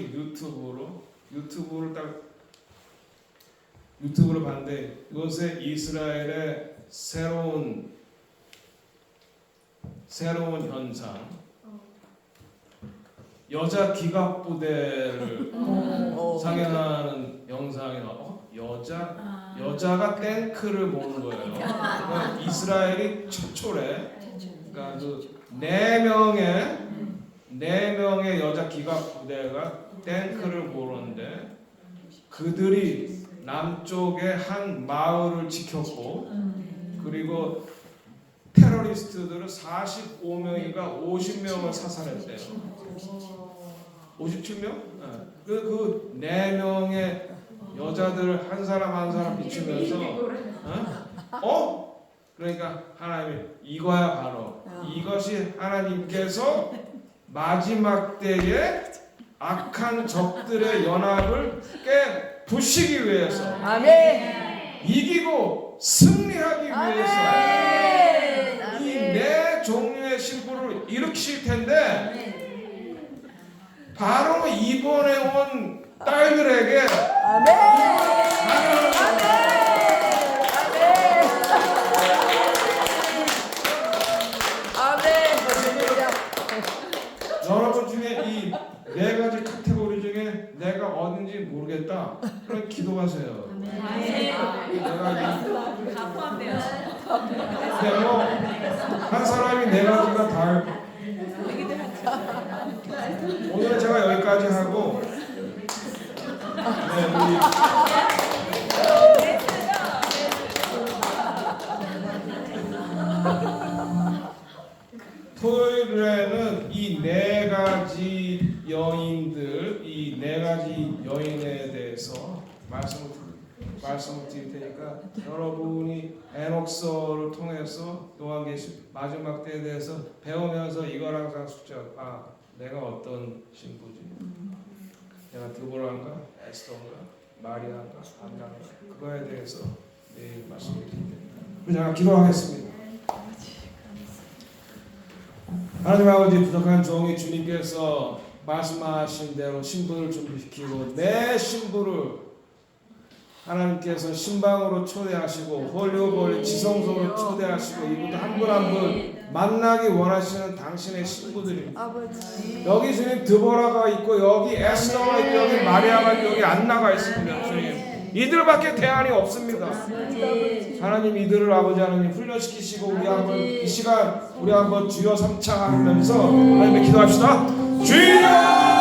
유튜브를 봤는데 이것에 이스라엘의 새로운 현상, 여자 기갑 부대를 상영하는 영상이 나와. 여자 여자가 탱크를 모는 거예요. 그러니까 이스라엘이 최초래. 그러니까 그 네 명의 여자 기갑 부대가 탱크를 모르는데 그들이 남쪽의 한 마을을 지켰고 그리고 테러리스트들은 45명인가 50명을 사살했대요. 57명? 그 4명의 여자들 한 사람 한 사람 비추면서 그러니까 하나님이 이거야 바로 이것이 하나님께서 마지막 때에 악한 적들의 연합을 깨 부시기 위해서 아멘. 이기고 승리하기 위해서 아멘. 이 네 종류의 신부를 일으키실 텐데 바로 이번에 온 딸들에게 여러분 중에 이 네 가지 카테고리 중에 내가 어딘지 모르겠다. 그럼 기도하세요. 내가 다 포함돼요. 한 사람이 네 가지가 다 오늘 제가 여기까지 하고 우리 토요일에는 이 네 가지 여인들, 이 네 가지 여인에 대해서 말씀을 드릴 테니까 여러분이 에녹서를 통해서 요한계시 마지막 때에 대해서 배우면서 이걸 항상 숙제하고 내가 어떤 신부지? 내가 드보라인가? 에스더인가? 마리아인가? 안나인가? 그거에 대해서 내일 말씀드립니다. 제가 기도하겠습니다. 하나님 아버지 부족한 종이 주님께서 말씀하신 대로 신부를 준비시키고 내 신부를 하나님께서 신방으로 초대하시고 홀리오홀리 지성소로 초대하시고 이분도 한 분 한 분 만나기 원하시는 당신의 신부들입니다. 여기 주님 드보라가 있고 여기 에스더가 있고 여기 마리아가 있고 여기 안나가 있습니다. 주님 이들밖에 대안이 없습니다. 하나님 이들을 아버지 하나님 훈련시키시고 우리 한번 이 시간 우리 한번 주여 삼창하면서 하나님께 기도합시다. 주여